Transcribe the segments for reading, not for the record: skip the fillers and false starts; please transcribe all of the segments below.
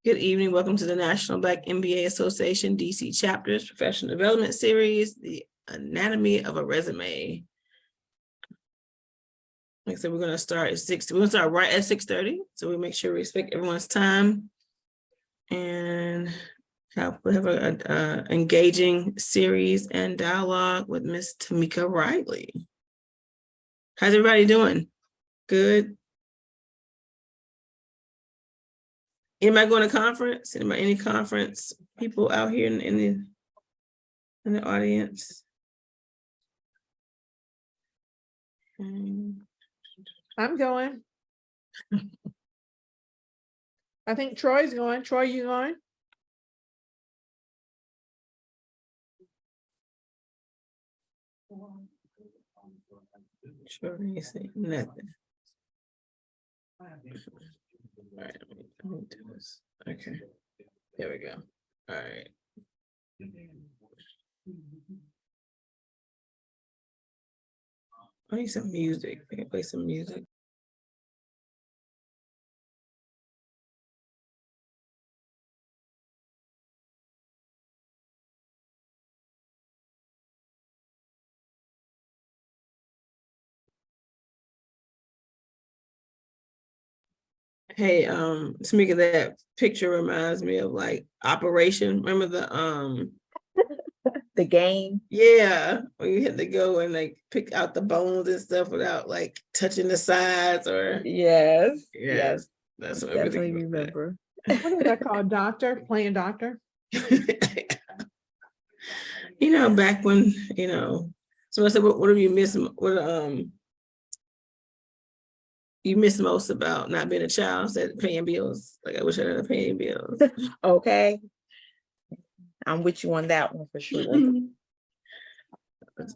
Good evening. Welcome to the National Black MBA Association DC Chapters Professional Development Series, The Anatomy of a Resume. Like I said, we're going to start at 6. We're going to start right at 6:30. So we make sure we respect everyone's time and we have an engaging series and dialogue with Miss Tammeca Riley. How's everybody doing? Good. Anybody going to conference? Anybody, any conference people out here in the audience? I'm going. I think Troy's going. Troy, you going? Sure, you see nothing. All right, let me do this. Okay, there we go. All right. I need some music. I can play some music. Hey, Tammeca, that picture reminds me of like Operation. Remember the game? Yeah, when you had to go and like pick out the bones and stuff without like touching the sides or Yes. That's what Definitely everything remember. What is that called? Doctor? Playing doctor? You know, back when, someone said, what do you miss? You miss most about not being a child? Said paying bills. Like I wish I had paying bills. Okay. I'm with you on that one for sure.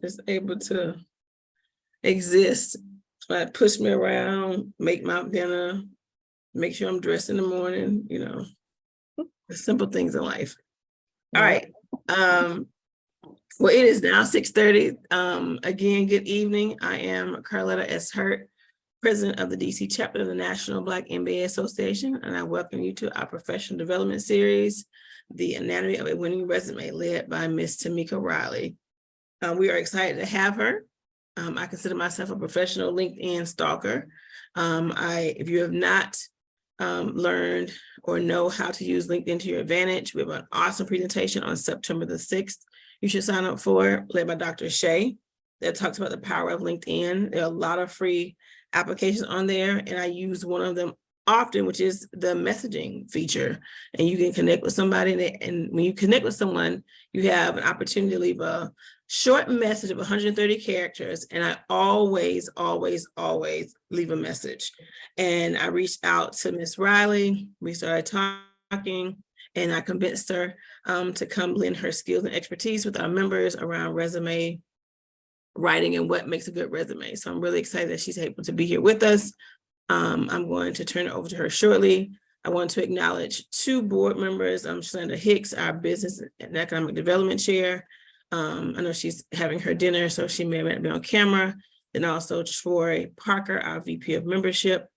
Just able to exist. Like push me around, make my dinner, make sure I'm dressed in the morning, the simple things in life. All right. Well, it is now 6:30. Again, good evening. I am Carletta S. Hurt, President of the DC chapter of the National Black MBA Association, and I welcome you to our professional development series, The Anatomy of a Winning Resume, led by Miss Tammeca Riley. We are excited to have her. I consider myself a professional LinkedIn stalker. If you have not learned or know how to use LinkedIn to your advantage, we have an awesome presentation on September the 6th. You should sign up for, led by Dr. Shea, that talks about the power of LinkedIn. There are a lot of free applications on there, and I use one of them often, which is the messaging feature. And you can connect with somebody, and when you connect with someone, you have an opportunity to leave a short message of 130 characters. And I always leave a message. And I reached out to Miss Riley. We started talking, and I convinced her to come lend her skills and expertise with our members around resume writing and what makes a good resume. So I'm really excited that she's able to be here with us. I'm going to turn it over to her shortly. I want to acknowledge 2 board members. Shalanda Hicks, our Business and Economic Development Chair. I know she's having her dinner, so she may not be on camera. And also Troy Parker, our VP of Membership,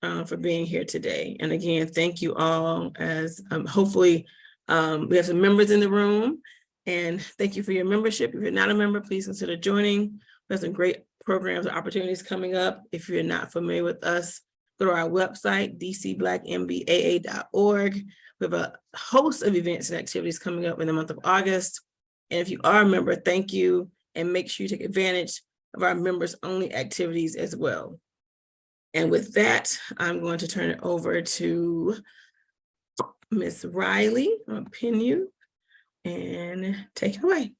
for being here today. And again, thank you all, as hopefully we have some members in the room. And thank you for your membership. If you're not a member, please consider joining. We have some great programs and opportunities coming up. If you're not familiar with us, go to our website, dcblackmbaa.org. We have a host of events and activities coming up in the month of August. And if you are a member, thank you. And make sure you take advantage of our members only activities as well. And with that, I'm going to turn it over to Ms. Riley. I'll pin you and take it away.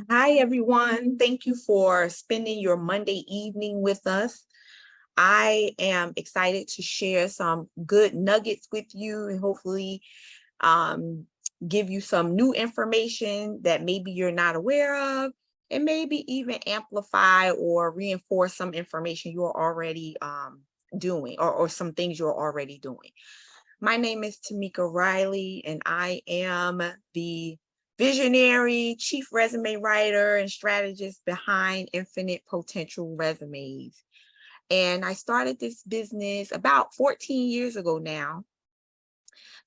Hi, everyone. Thank you for spending your Monday evening with us. I am excited to share some good nuggets with you and hopefully give you some new information that maybe you're not aware of, and maybe even amplify or reinforce some information you're already doing or some things you're already doing. My name is Tammeca Riley, and I am the visionary chief resume writer and strategist behind Infinite Potential Resumes. And I started this business about 14 years ago now.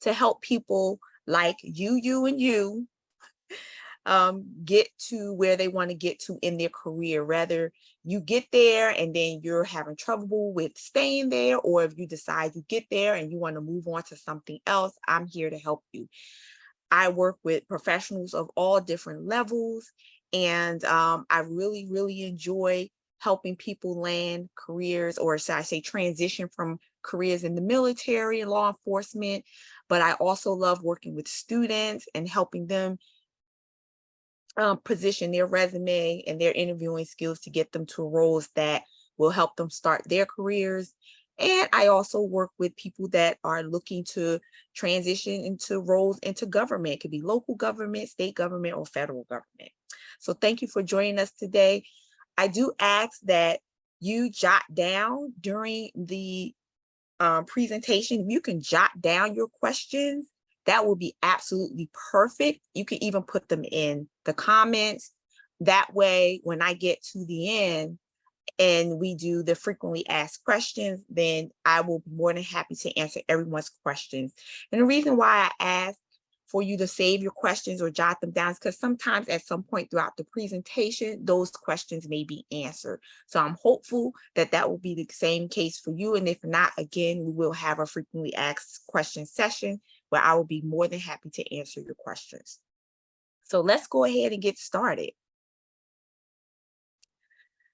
to help people like you and you get to where they want to get to in their career. Whether you get there and then you're having trouble with staying there, or if you decide you get there and you want to move on to something else, I'm here to help you. I work with professionals of all different levels, and I really, really enjoy helping people land careers, or should I say transition from careers in the military and law enforcement. But I also love working with students and helping them position their resume and their interviewing skills to get them to roles that will help them start their careers. And I also work with people that are looking to transition into roles into government. It could be local government, state government, or federal government. So thank you for joining us today. I do ask that you jot down during the presentation. If you can jot down your questions, that will be absolutely perfect. You can even put them in the comments. That way, when I get to the end and we do the frequently asked questions, then I will be more than happy to answer everyone's questions. And the reason why I ask for you to save your questions or jot them down is because sometimes at some point throughout the presentation, those questions may be answered. So I'm hopeful that that will be the same case for you. And if not, again, we will have a frequently asked question session where I will be more than happy to answer your questions. So let's go ahead and get started.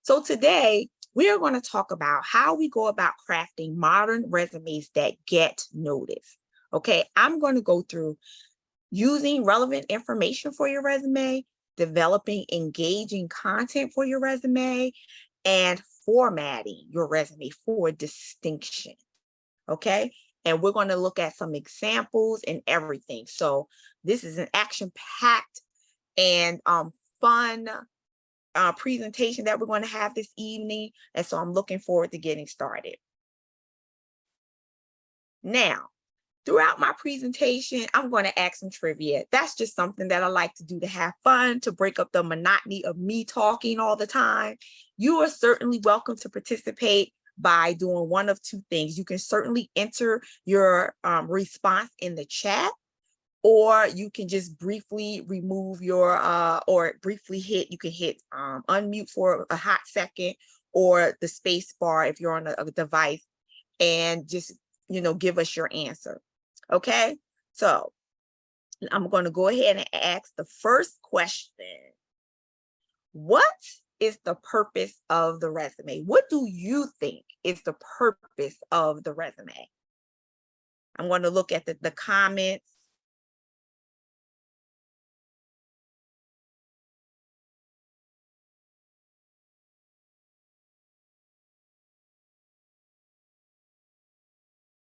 So today we are going to talk about how we go about crafting modern resumes that get noticed. Okay, I'm going to go through using relevant information for your resume, developing engaging content for your resume, and formatting your resume for distinction. Okay, and we're going to look at some examples and everything. So this is an action-packed and fun presentation that we're going to have this evening. And so I'm looking forward to getting started. Now, throughout my presentation, I'm going to ask some trivia. That's just something that I like to do to have fun, to break up the monotony of me talking all the time. You are certainly welcome to participate by doing one of two things. You can certainly enter your response in the chat, or you can just briefly remove your, or briefly hit, you can hit unmute for a hot second, or the space bar if you're on a device, and just, give us your answer. Okay, so I'm going to go ahead and ask the first question. What is the purpose of the resume? What do you think is the purpose of the resume? I'm going to look at the comments.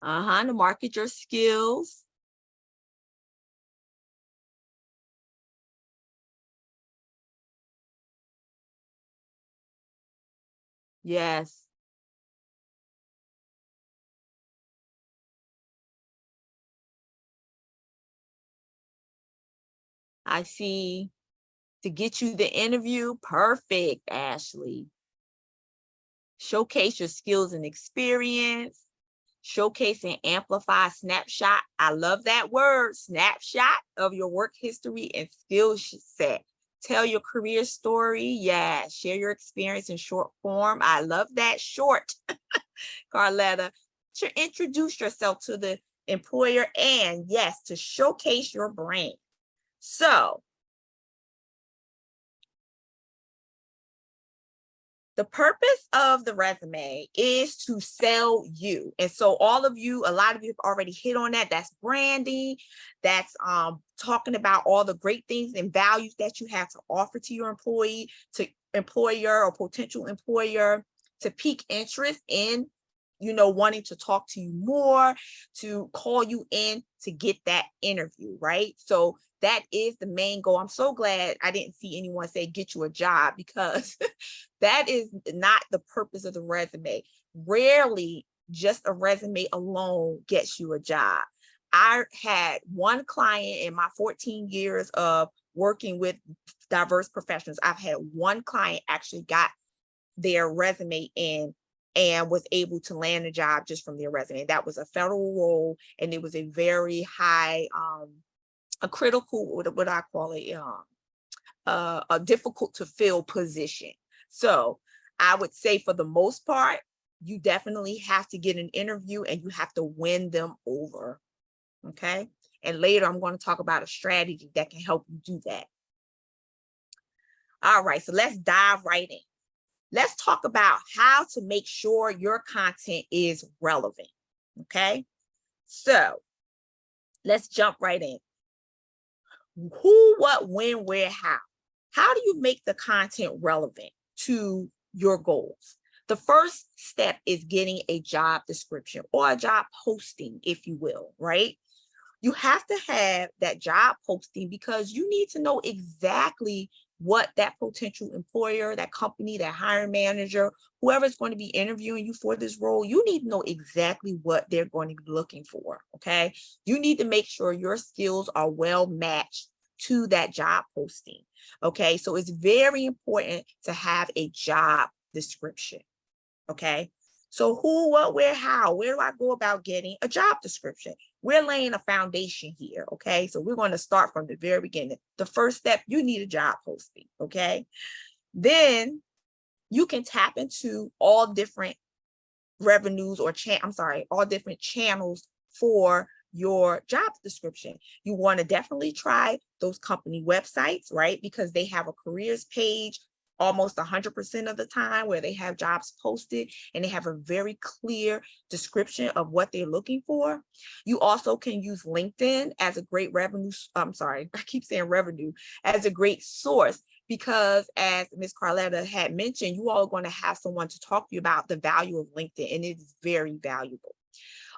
To market your skills. Yes. I see. To get you the interview. Perfect, Ashley. Showcase your skills and experience. Showcase and amplify snapshot. I love that word, snapshot of your work history and skill set. Tell your career story. Yeah, share your experience in short form. I love that, short, Carletta. To introduce yourself to the employer, and yes, to showcase your brand. So the purpose of the resume is to sell you. And so a lot of you have already hit on that. That's branding. That's talking about all the great things and values that you have to offer to your employee, to employer or potential employer, to pique interest in, wanting to talk to you more, to call you in to get that interview, right? So that is the main goal. I'm so glad I didn't see anyone say get you a job, because that is not the purpose of the resume. Rarely just a resume alone gets you a job. I had one client in my 14 years of working with diverse professionals. I've had one client actually got their resume in and was able to land a job just from their resume. That was a federal role, and it was a very high, a critical, what I call it, a difficult to fill position. So I would say for the most part, you definitely have to get an interview and you have to win them over. Okay. And later I'm going to talk about a strategy that can help you do that. All right, so let's dive right in. Let's talk about how to make sure your content is relevant. Okay. So let's jump right in. Who, what, when, where, how? How do you make the content relevant to your goals? The first step is getting a job description or a job posting, if you will, right? You have to have that job posting because you need to know exactly what that potential employer, that company, that hiring manager, whoever is going to be interviewing you for this role, you need to know exactly what they're going to be looking for, okay? You need to make sure your skills are well matched to that job posting, okay? So it's very important to have a job description, okay? So who, what, where, how? Where do I go about getting a job description? We're laying a foundation here, okay? So we're going to start from the very beginning. The first step, you need a job posting, okay? Then you can tap into all different revenues or all different channels for your job description. You want to definitely try those company websites, right? Because they have a careers page almost 100% of the time where they have jobs posted and they have a very clear description of what they're looking for. You also can use LinkedIn as a great as a great source, because as Ms. Carletta had mentioned, you all are going to have someone to talk to you about the value of LinkedIn, and it is very valuable.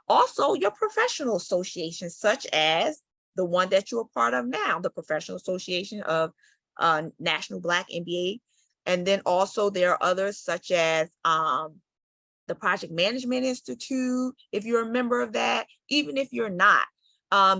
Also, your professional associations, such as the one that you're a part of now, the Professional Association of National Black MBA. And then also there are others such as the Project Management Institute, if you're a member of that. Even if you're not,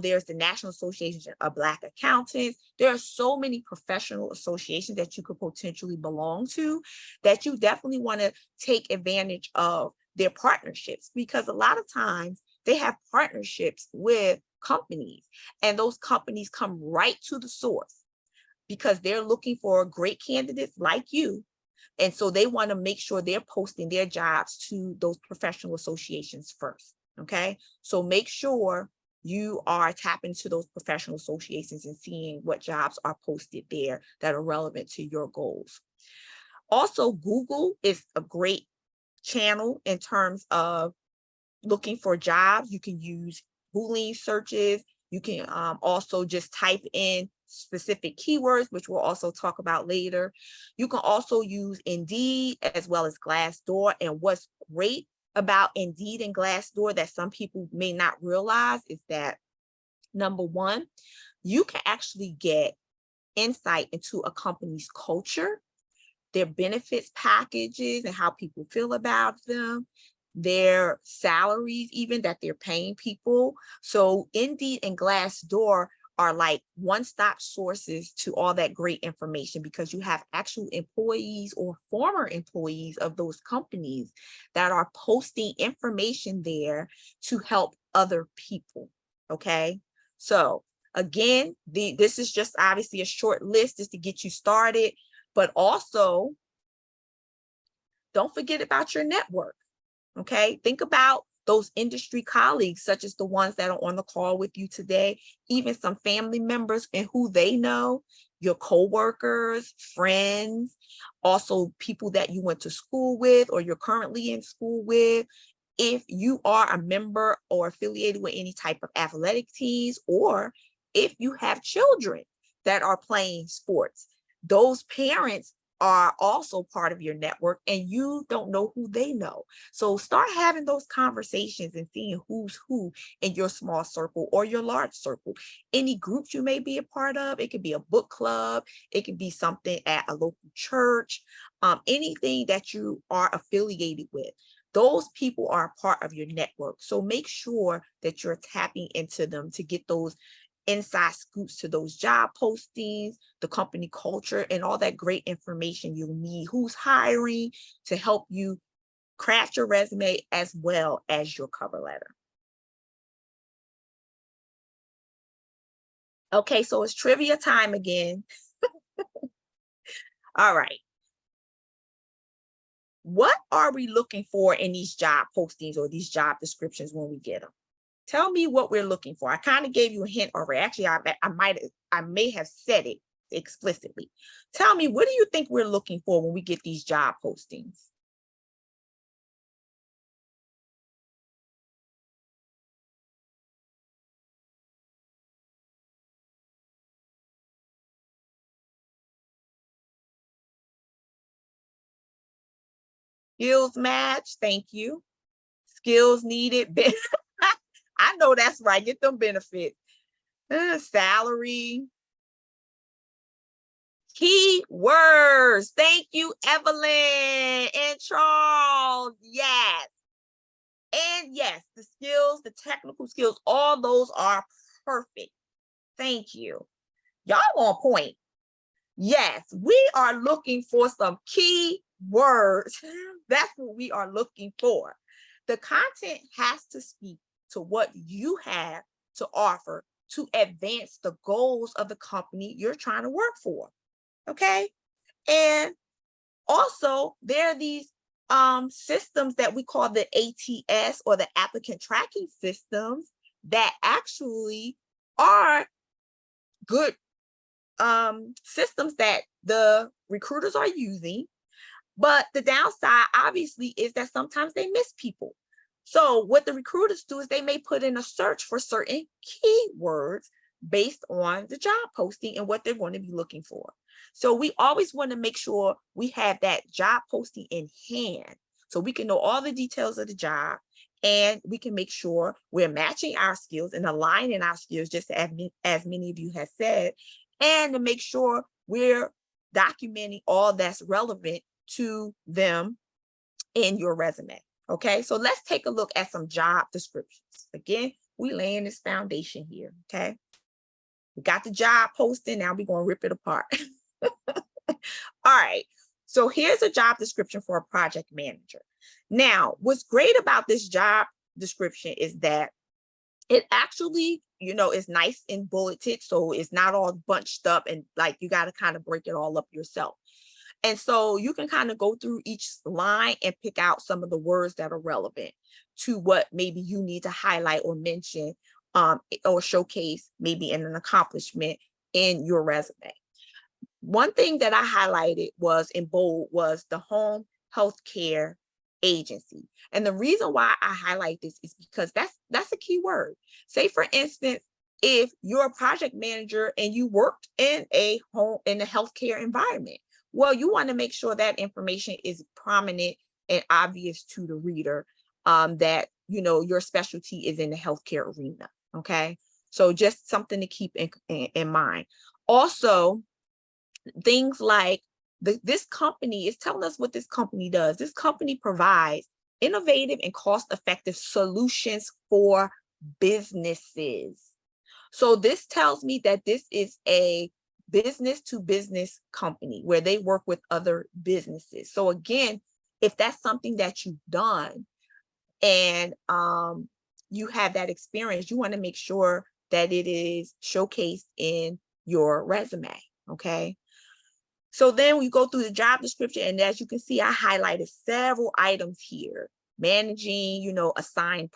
there's the National Association of Black Accountants. There are so many professional associations that you could potentially belong to that you definitely want to take advantage of their partnerships, because a lot of times they have partnerships with companies, and those companies come right to the source because they're looking for great candidates like you. And so they want to make sure they're posting their jobs to those professional associations first. Okay. So make sure you are tapping to those professional associations and seeing what jobs are posted there that are relevant to your goals. Also, Google is a great channel in terms of looking for jobs. You can use Boolean searches. You can also just type in specific keywords, which we'll also talk about later. You can also use Indeed as well as Glassdoor. And what's great about Indeed and Glassdoor that some people may not realize is that, number one, you can actually get insight into a company's culture, their benefits packages and how people feel about them, their salaries even that they're paying people. So Indeed and Glassdoor are like one-stop sources to all that great information, because you have actual employees or former employees of those companies that are posting information there to help other people. Okay, so again, this is just obviously a short list just to get you started, but also don't forget about your network. Okay, think about those industry colleagues, such as the ones that are on the call with you today, even some family members and who they know, your coworkers, friends, also people that you went to school with or you're currently in school with. If you are a member or affiliated with any type of athletic teams, or if you have children that are playing sports, those parents are also part of your network and you don't know who they know. So start having those conversations and seeing who's who in your small circle or your large circle. Any groups you may be a part of, it could be a book club, it could be something at a local church, anything that you are affiliated with. Those people are a part of your network. So make sure that you're tapping into them to get those inside scoops to those job postings, the company culture, and all that great information you'll need, who's hiring to help you craft your resume as well as your cover letter. Okay, so it's trivia time again. All right. What are we looking for in these job postings or these job descriptions when we get them? Tell me what we're looking for. I kind of gave you a hint already. Actually, I may have said it explicitly. Tell me, what do you think we're looking for when we get these job postings? Skills match, thank you. Skills needed. I know that's right. Get them benefits. Salary. Keywords. Thank you, Evelyn and Charles. Yes. And yes, the skills, the technical skills, all those are perfect. Thank you. Y'all on point. Yes, we are looking for some key words. That's what we are looking for. The content has to speak to what you have to offer to advance the goals of the company you're trying to work for. Okay. And also, there are these systems that we call the ATS, or the applicant tracking systems, that actually are good systems that the recruiters are using. But the downside, obviously, is that sometimes they miss people. So what the recruiters do is they may put in a search for certain keywords based on the job posting and what they're going to be looking for. So we always want to make sure we have that job posting in hand so we can know all the details of the job, and we can make sure we're matching our skills and aligning our skills, just as many of you have said, and to make sure we're documenting all that's relevant to them in your resume. Okay, so let's take a look at some job descriptions. Again, we laying this foundation here. Okay, we got the job posting. Now we're going to rip it apart. All right, so here's a job description for a project manager. Now, what's great about this job description is that it actually, is nice and bulleted, so it's not all bunched up and like you got to kind of break it all up yourself. And so you can kind of go through each line and pick out some of the words that are relevant to what maybe you need to highlight or mention or showcase maybe in an accomplishment in your resume. One thing that I highlighted was in bold was the home healthcare agency. And the reason why I highlight this is because that's a key word. Say, for instance, if you're a project manager and you worked in a healthcare environment, well, you want to make sure that information is prominent and obvious to the reader, that, your specialty is in the healthcare arena. Okay. So just something to keep in mind. Also, things like this company is telling us what this company does. This company provides innovative and cost-effective solutions for businesses. So this tells me that this is a business-to-business company where they work with other businesses. So again, if that's something that you've done and you have that experience, you want to make sure that it is showcased in your resume. Okay. So then we go through the job description, and as you can see, I highlighted several items here. Managing, assigned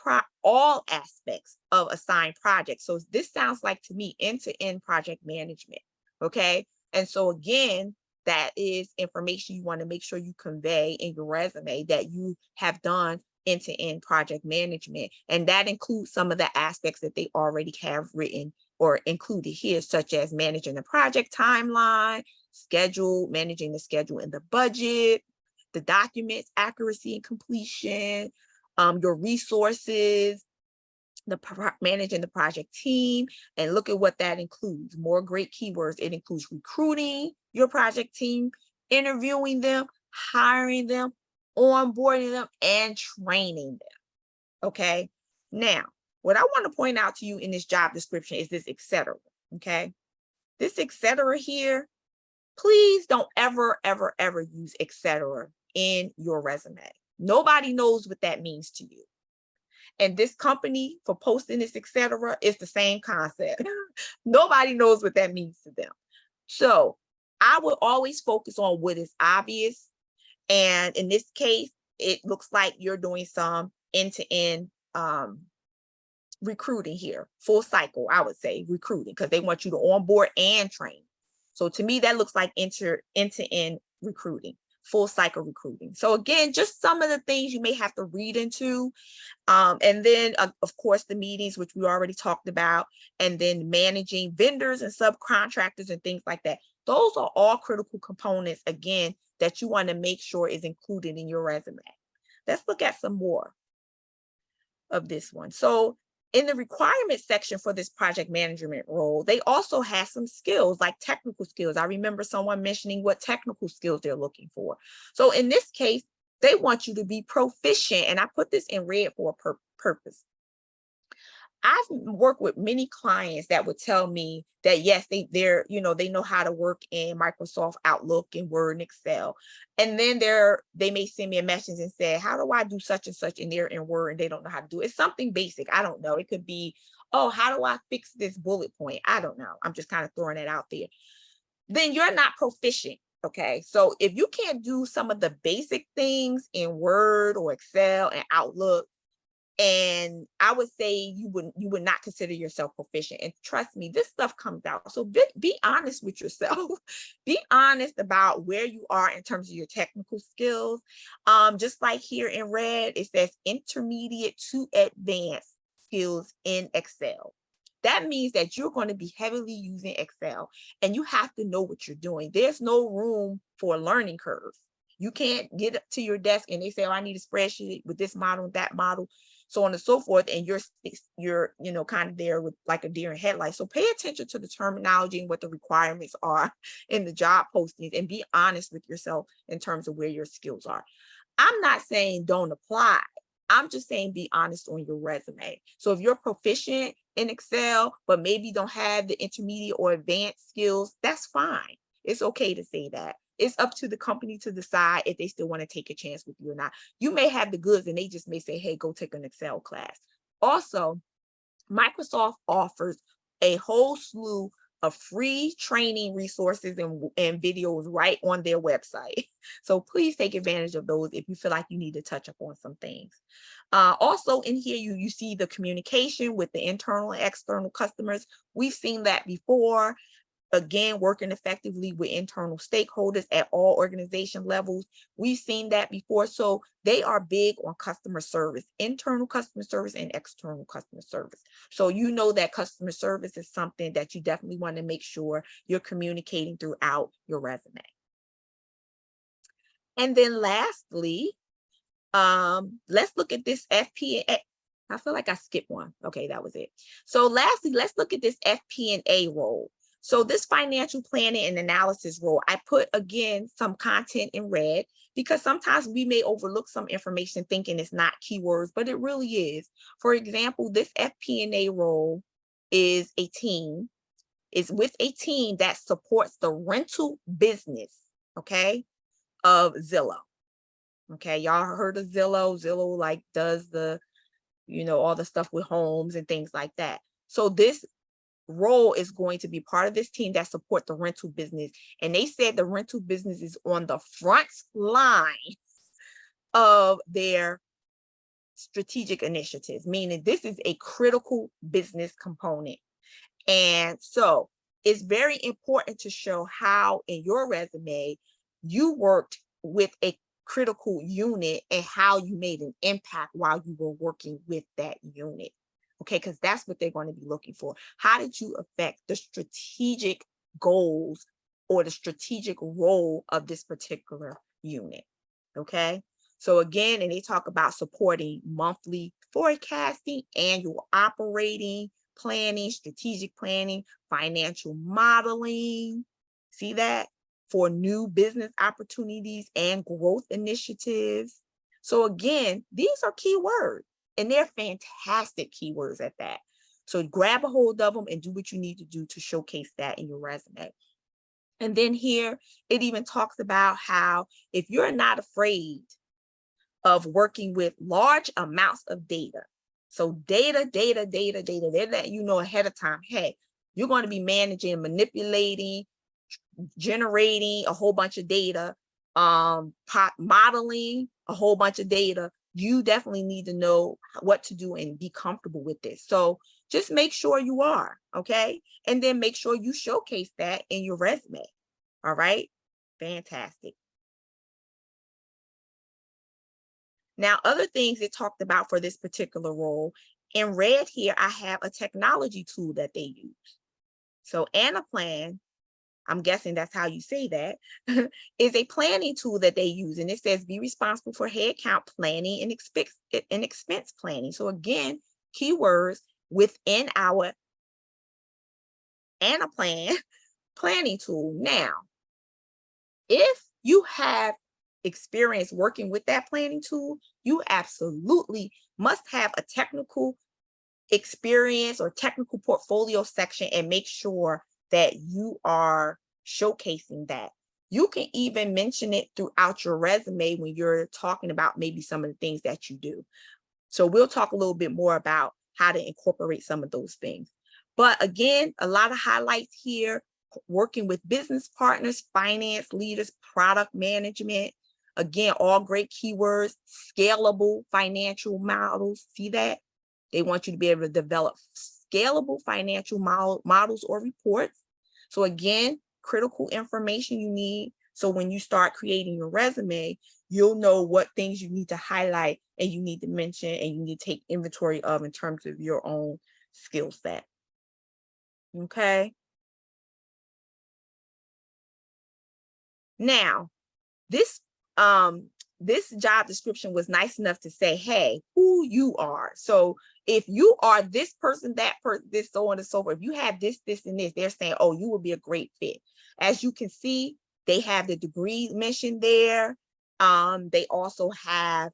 all aspects of assigned projects. So this sounds like to me end-to-end project management. Okay. And so again, that is information you want to make sure you convey in your resume, that you have done end-to-end project management. And that includes some of the aspects that they already have written or included here, such as managing the project timeline, managing the schedule and the budget, the documents, accuracy and completion, your resources, managing the project team. And look at what that includes. More great keywords. It includes recruiting your project team, interviewing them, hiring them, onboarding them, and training them. Okay. Now, what I want to point out to you in this job description is this etc. Okay. This etc. here, please don't ever use etc. in your resume. Nobody knows what that means to you. And this company for posting this, etc., is the same concept. Nobody knows what that means to them. So I would always focus on what is obvious. And in this case, it looks like you're doing some end-to-end recruiting here, full cycle, I would say recruiting, because they want you to onboard and train. So to me, that looks like end-to-end recruiting, full cycle recruiting. So again, just some of the things you may have to read into. And then, of course, the meetings, which we already talked about, and then managing vendors and subcontractors and things like that. Those are all critical components, again, that you want to make sure is included in your resume. Let's look at some more of this one. So in the requirements section for this project management role, they also have some skills like technical skills. I remember someone mentioning what technical skills they're looking for. So in this case, they want you to be proficient, and I put this in red for a purpose. I've worked with many clients that would tell me that yes, they know how to work in Microsoft Outlook and Word and Excel. And then they may send me a message and say, how do I do such and such in there in Word? And they don't know how to do it. It's something basic. I don't know. It could be, oh, how do I fix this bullet point? I don't know. I'm just kind of throwing it out there. Then you're not proficient. Okay, so if you can't do some of the basic things in Word or Excel and Outlook, and I would say you would not consider yourself proficient. And trust me, this stuff comes out. So be honest with yourself. Be honest about where you are in terms of your technical skills. Just like here in red, it says intermediate to advanced skills in Excel. That means that you're going to be heavily using Excel, and you have to know what you're doing. There's no room for a learning curve. You can't get up to your desk and they say, oh, I need a spreadsheet with this model, that model, so on and so forth. And you're kind of there with like a deer in headlights. So pay attention to the terminology and what the requirements are in the job postings, and be honest with yourself in terms of where your skills are. I'm not saying don't apply. I'm just saying be honest on your resume. So if you're proficient in Excel, but maybe don't have the intermediate or advanced skills, that's fine. It's okay to say that. It's up to the company to decide if they still want to take a chance with you or not. You may have the goods and they just may say, hey, go take an Excel class. Also, Microsoft offers a whole slew of free training resources and videos right on their website. So please take advantage of those if you feel like you need to touch up on some things. Also in here, you see the communication with the internal and external customers. We've seen that before. Again, working effectively with internal stakeholders at all organization levels. We've seen that before. So they are big on customer service, internal customer service and external customer service. So you know that customer service is something that you definitely want to make sure you're communicating throughout your resume. And then lastly, let's look at this FP&A. I feel like I skipped one. Okay, that was it. So lastly, let's look at this FP&A role. So this financial planning and analysis role, I put, again, some content in red because sometimes we may overlook some information thinking it's not keywords, but it really is. For example, this FP&A role is with a team that supports the rental business, okay, of Zillow. Okay, y'all heard of Zillow? Zillow like does the, all the stuff with homes and things like that. So this role is going to be part of this team that support the rental business. And they said the rental business is on the front line of their strategic initiatives, meaning this is a critical business component. And so it's very important to show how in your resume you worked with a critical unit and how you made an impact while you were working with that unit. Okay, because that's what they're going to be looking for. How did you affect the strategic goals or the strategic role of this particular unit? Okay, so again, and they talk about supporting monthly forecasting, annual operating planning, strategic planning, financial modeling. See that? For new business opportunities and growth initiatives. So again, these are keywords. And they're fantastic keywords at that. So grab a hold of them and do what you need to do to showcase that in your resume. And then here, it even talks about how if you're not afraid of working with large amounts of data. So data, they're letting you know ahead of time, hey, you're going to be managing, manipulating, generating a whole bunch of data, modeling a whole bunch of data. You definitely need to know what to do and be comfortable with this. So just make sure you are, okay? And then make sure you showcase that in your resume. All right, fantastic. Now, other things it talked about for this particular role, in red here, I have a technology tool that they use. So Anaplan, I'm guessing that's how you say that, is a planning tool that they use. And it says, be responsible for headcount planning and expense planning. So again, keywords within our Anaplan planning tool. Now, if you have experience working with that planning tool, you absolutely must have a technical experience or technical portfolio section and make sure that you are showcasing that. You can even mention it throughout your resume when you're talking about maybe some of the things that you do. So we'll talk a little bit more about how to incorporate some of those things. But again, a lot of highlights here, working with business partners, finance leaders, product management. Again, all great keywords, scalable financial models. See that? They want you to be able to develop scalable financial models or reports. So again, critical information you need. So when you start creating your resume, you'll know what things you need to highlight and you need to mention and you need to take inventory of in terms of your own skill set. Okay. Now, this job description was nice enough to say, hey, who you are. So if you are this person, that person, this, so on and so forth, if you have this, this, and this, they're saying, oh, you would be a great fit. As you can see, they have the degree mentioned there. They also have,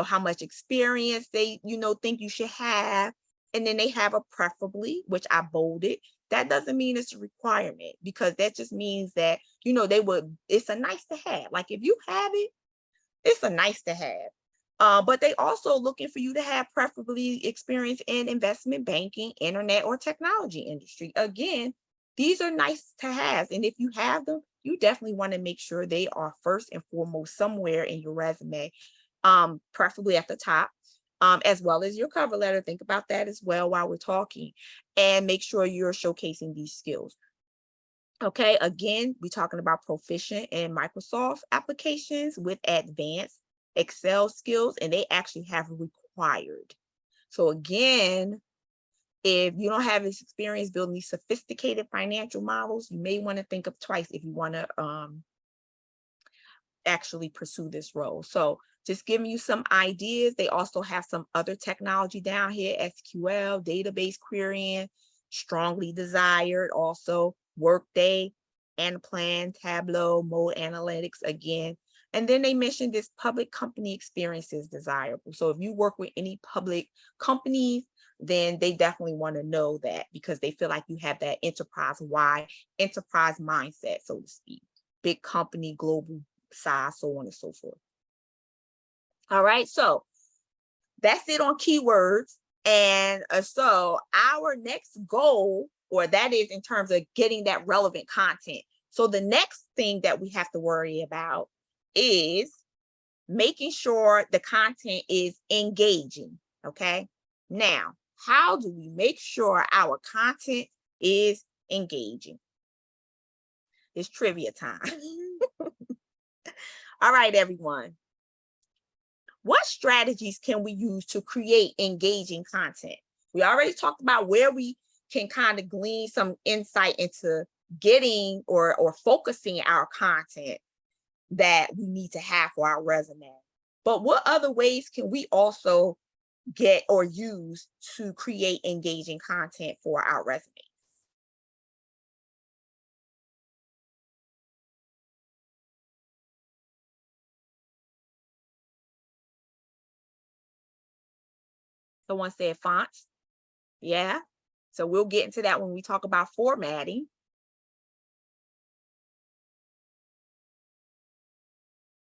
how much experience they, think you should have. And then they have a preferably, which I bolded. That doesn't mean it's a requirement, because that just means that, it's a nice to have. Like if you have it, it's a nice to have. But they also looking for you to have preferably experience in investment banking, internet, or technology industry. Again, these are nice to have. And if you have them, you definitely want to make sure they are first and foremost somewhere in your resume, preferably at the top, as well as your cover letter. Think about that as well while we're talking, and make sure you're showcasing these skills. Okay, again, we're talking about proficient in Microsoft applications with advanced Excel skills, and they actually have required. So again, if you don't have this experience building these sophisticated financial models, you may want to think of twice if you want to actually pursue this role. So just giving you some ideas. They also have some other technology down here, SQL, database querying, strongly desired, also Workday, Anaplan, Tableau, Mode Analytics again. And then they mentioned this public company experience is desirable. So if you work with any public companies, then they definitely want to know that, because they feel like you have that enterprise-wide, enterprise mindset, so to speak. Big company, global size, so on and so forth. All right, so that's it on keywords. And so our next goal, or that is in terms of getting that relevant content. So the next thing that we have to worry about is making sure the content is engaging. Okay, now, how do we make sure our content is engaging? It's trivia time. All right, everyone. What strategies can we use to create engaging content? We already talked about where we can kind of glean some insight into getting or focusing our content that we need to have for our resume. But what other ways can we also get or use to create engaging content for our resume? Someone said fonts. Yeah. So we'll get into that when we talk about formatting.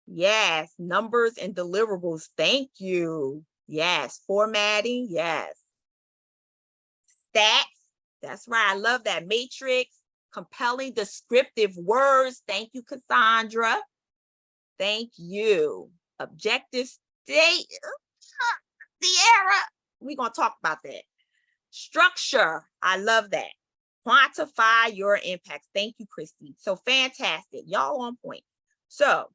Yes, numbers and deliverables. Thank you. Yes, formatting. Yes. Stats. That's right. I love that. Matrix. Compelling descriptive words. Thank you, Cassandra. Thank you. Objective state. Sierra. We're going to talk about that. Structure. I love that. Quantify your impacts. Thank you, Christy. So fantastic. Y'all on point. So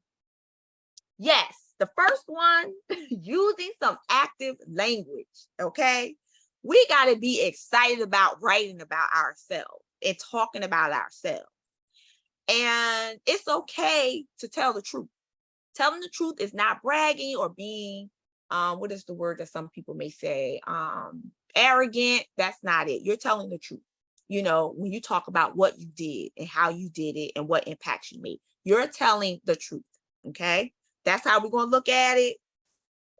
yes, the first one, using some active language, okay? We got to be excited about writing about ourselves and talking about ourselves. And it's okay to tell the truth. Telling the truth is not bragging or being, what is the word that some people may say? Arrogant. That's not it. You're telling the truth. You know, when you talk about what you did and how you did it and what impacts you made, you're telling the truth. Okay. That's how we're going to look at it.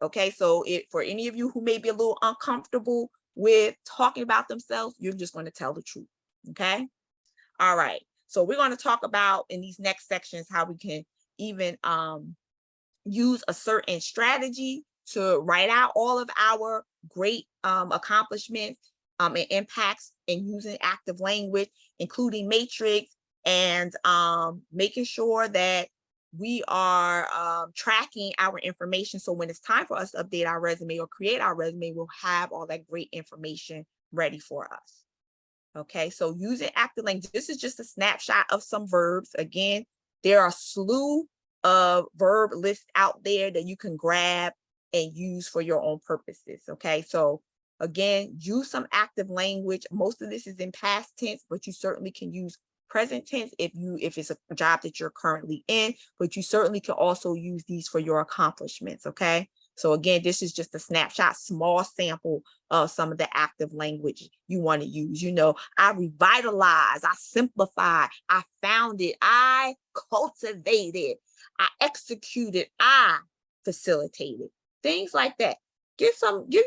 Okay. So for any of you who may be a little uncomfortable with talking about themselves, you're just going to tell the truth. Okay. All right. So we're going to talk about in these next sections how we can even use a certain strategy to write out all of our great accomplishments and impacts, and using active language, including matrix, and making sure that we are tracking our information. So when it's time for us to update our resume or create our resume, we'll have all that great information ready for us. Okay, so using active language, this is just a snapshot of some verbs. Again, there are a slew of verb lists out there that you can grab and use for your own purposes. Okay, so again, use some active language. Most of this is in past tense, but you certainly can use present tense if it's a job that you're currently in, but you certainly can also use these for your accomplishments. Okay, so again, this is just a snapshot, small sample of some of the active language you want to use. You know, I revitalized, I simplified, I founded, I cultivated, I executed, I facilitated, things like that. Give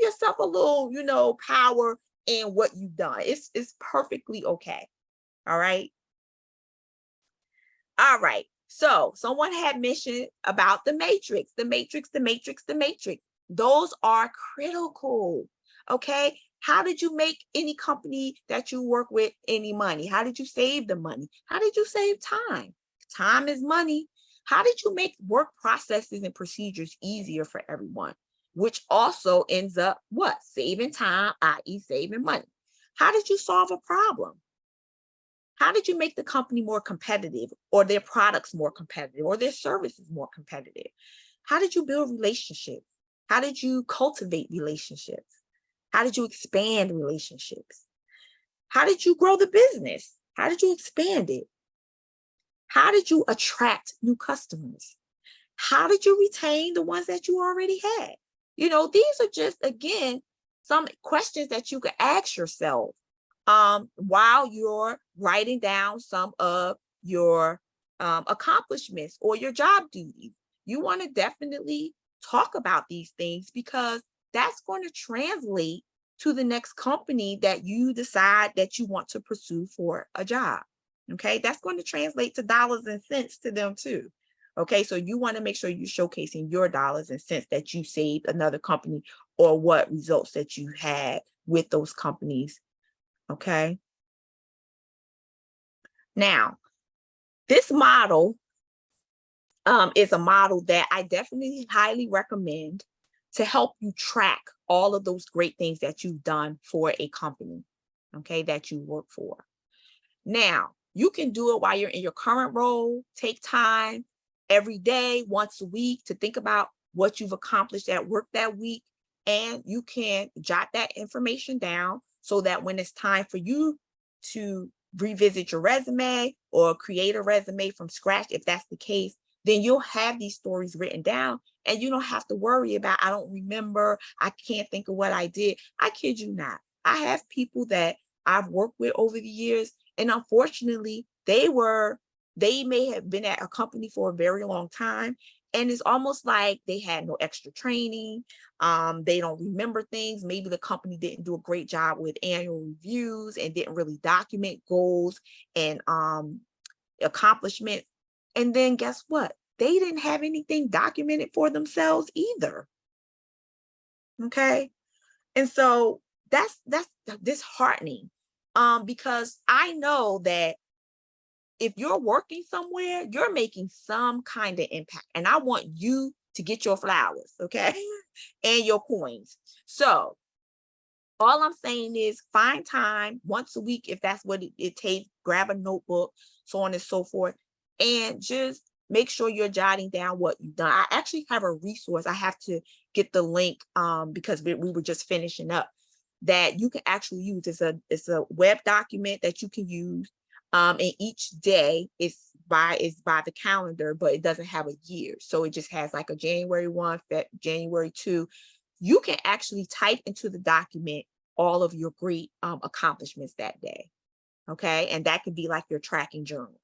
yourself a little, you know, power in what you've done. It's perfectly okay. All right. All right. So someone had mentioned about the matrix, the matrix, the matrix, the matrix. Those are critical. Okay. How did you make any company that you work with any money? How did you save the money? How did you save time? Time is money. How did you make work processes and procedures easier for everyone? Which also ends up what? Saving time, i.e. saving money. How did you solve a problem? How did you make the company more competitive, or their products more competitive, or their services more competitive? How did you build relationships? How did you cultivate relationships? How did you expand relationships? How did you grow the business? How did you expand it? How did you attract new customers? How did you retain the ones that you already had? You know, these are just, again, some questions that you could ask yourself while you're writing down some of your accomplishments or your job duties. You want to definitely talk about these things, because that's going to translate to the next company that you decide that you want to pursue for a job. Okay, that's going to translate to dollars and cents to them too. Okay, so you want to make sure you're showcasing your dollars and cents that you saved another company, or what results that you had with those companies. Okay. Now, this model is a model that I definitely highly recommend to help you track all of those great things that you've done for a company, okay, that you work for. Now, you can do it while you're in your current role. Take time every day, once a week, to think about what you've accomplished at work that week. And you can jot that information down so that when it's time for you to revisit your resume or create a resume from scratch, if that's the case, then you'll have these stories written down, and you don't have to worry about, I don't remember, I can't think of what I did. I kid you not. I have people that I've worked with over the years, and unfortunately, they may have been at a company for a very long time, and it's almost like they had no extra training. They don't remember things. Maybe the company didn't do a great job with annual reviews and didn't really document goals and accomplishments. And then guess what? they didn't have anything documented for themselves either. Okay. And so that's disheartening, because I know that if you're working somewhere, you're making some kind of impact, and I want you to get your flowers, okay, and your coins. So all I'm saying is find time once a week, if that's what it takes, grab a notebook, so on and so forth, and just make sure you're jotting down what you've done. I actually have a resource. I have to get the link because we were just finishing up, that you can actually use. It's a web document that you can use. And each day is by the calendar, but it doesn't have a year. So it just has like a January 1, January 2. You can actually type into the document all of your great accomplishments that day. Okay. And that could be like your tracking journal.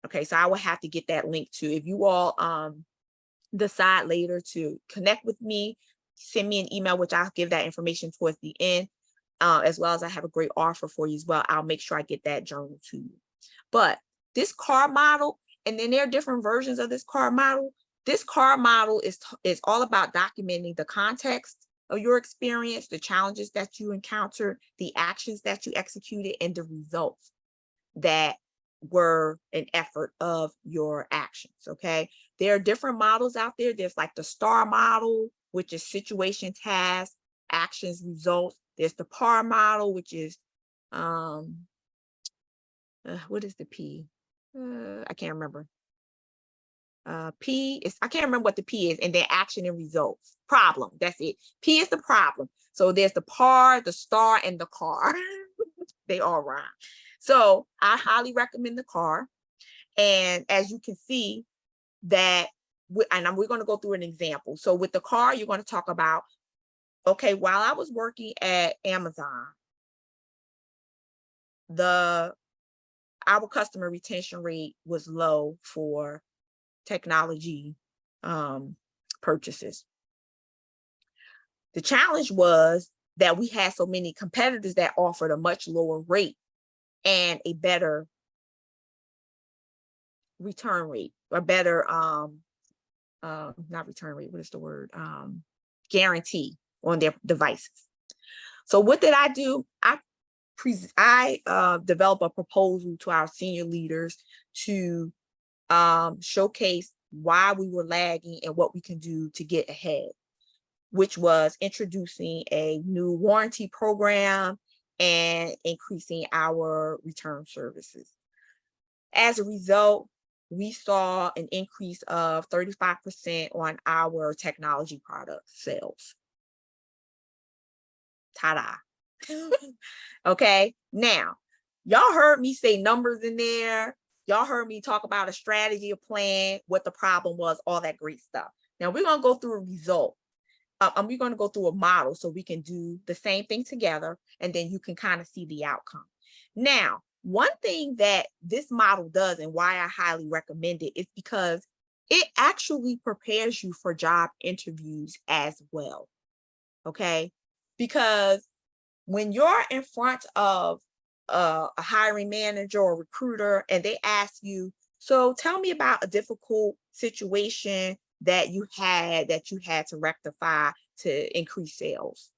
Okay. So I will have to get that link too. If you all decide later to connect with me, send me an email, which I'll give that information towards the end. As well as I have a great offer for you as well. I'll make sure I get that journal to you. But this card model, and then there are different versions of this card model. This card model is all about documenting the context of your experience, the challenges that you encountered, the actions that you executed, and the results that were an effort of your actions. Okay. There are different models out there. There's like the STAR model, which is situation, task, actions, results. There's the PAR model, which is what is the P? I can't remember. P is, I can't remember what the P is, and then action and results. Problem, that's it. P is the problem. So there's the PAR, the STAR, and the CAR. They all rhyme. So I highly recommend the CAR. And as you can see that, and we're going to go through an example. So with the CAR, you're going to talk about, okay, while I was working at Amazon, our customer retention rate was low for technology purchases. The challenge was that we had so many competitors that offered a much lower rate and a better return rate, or better not return rate, what is the word? Guarantee on their devices. So what did I do? I developed a proposal to our senior leaders to showcase why we were lagging and what we can do to get ahead, which was introducing a new warranty program and increasing our return services. As a result, we saw an increase of 35% on our technology product sales. Ta-da. Okay, now, y'all heard me say numbers in there. Y'all heard me talk about a strategy, a plan, what the problem was, all that great stuff. Now we're going to go through a result. We're going to go through a model so we can do the same thing together, and then you can kind of see the outcome. Now, one thing that this model does, and why I highly recommend it, is because it actually prepares you for job interviews as well. Okay, because when you're in front of a hiring manager or recruiter and they ask you, so tell me about a difficult situation that you had to rectify to increase sales.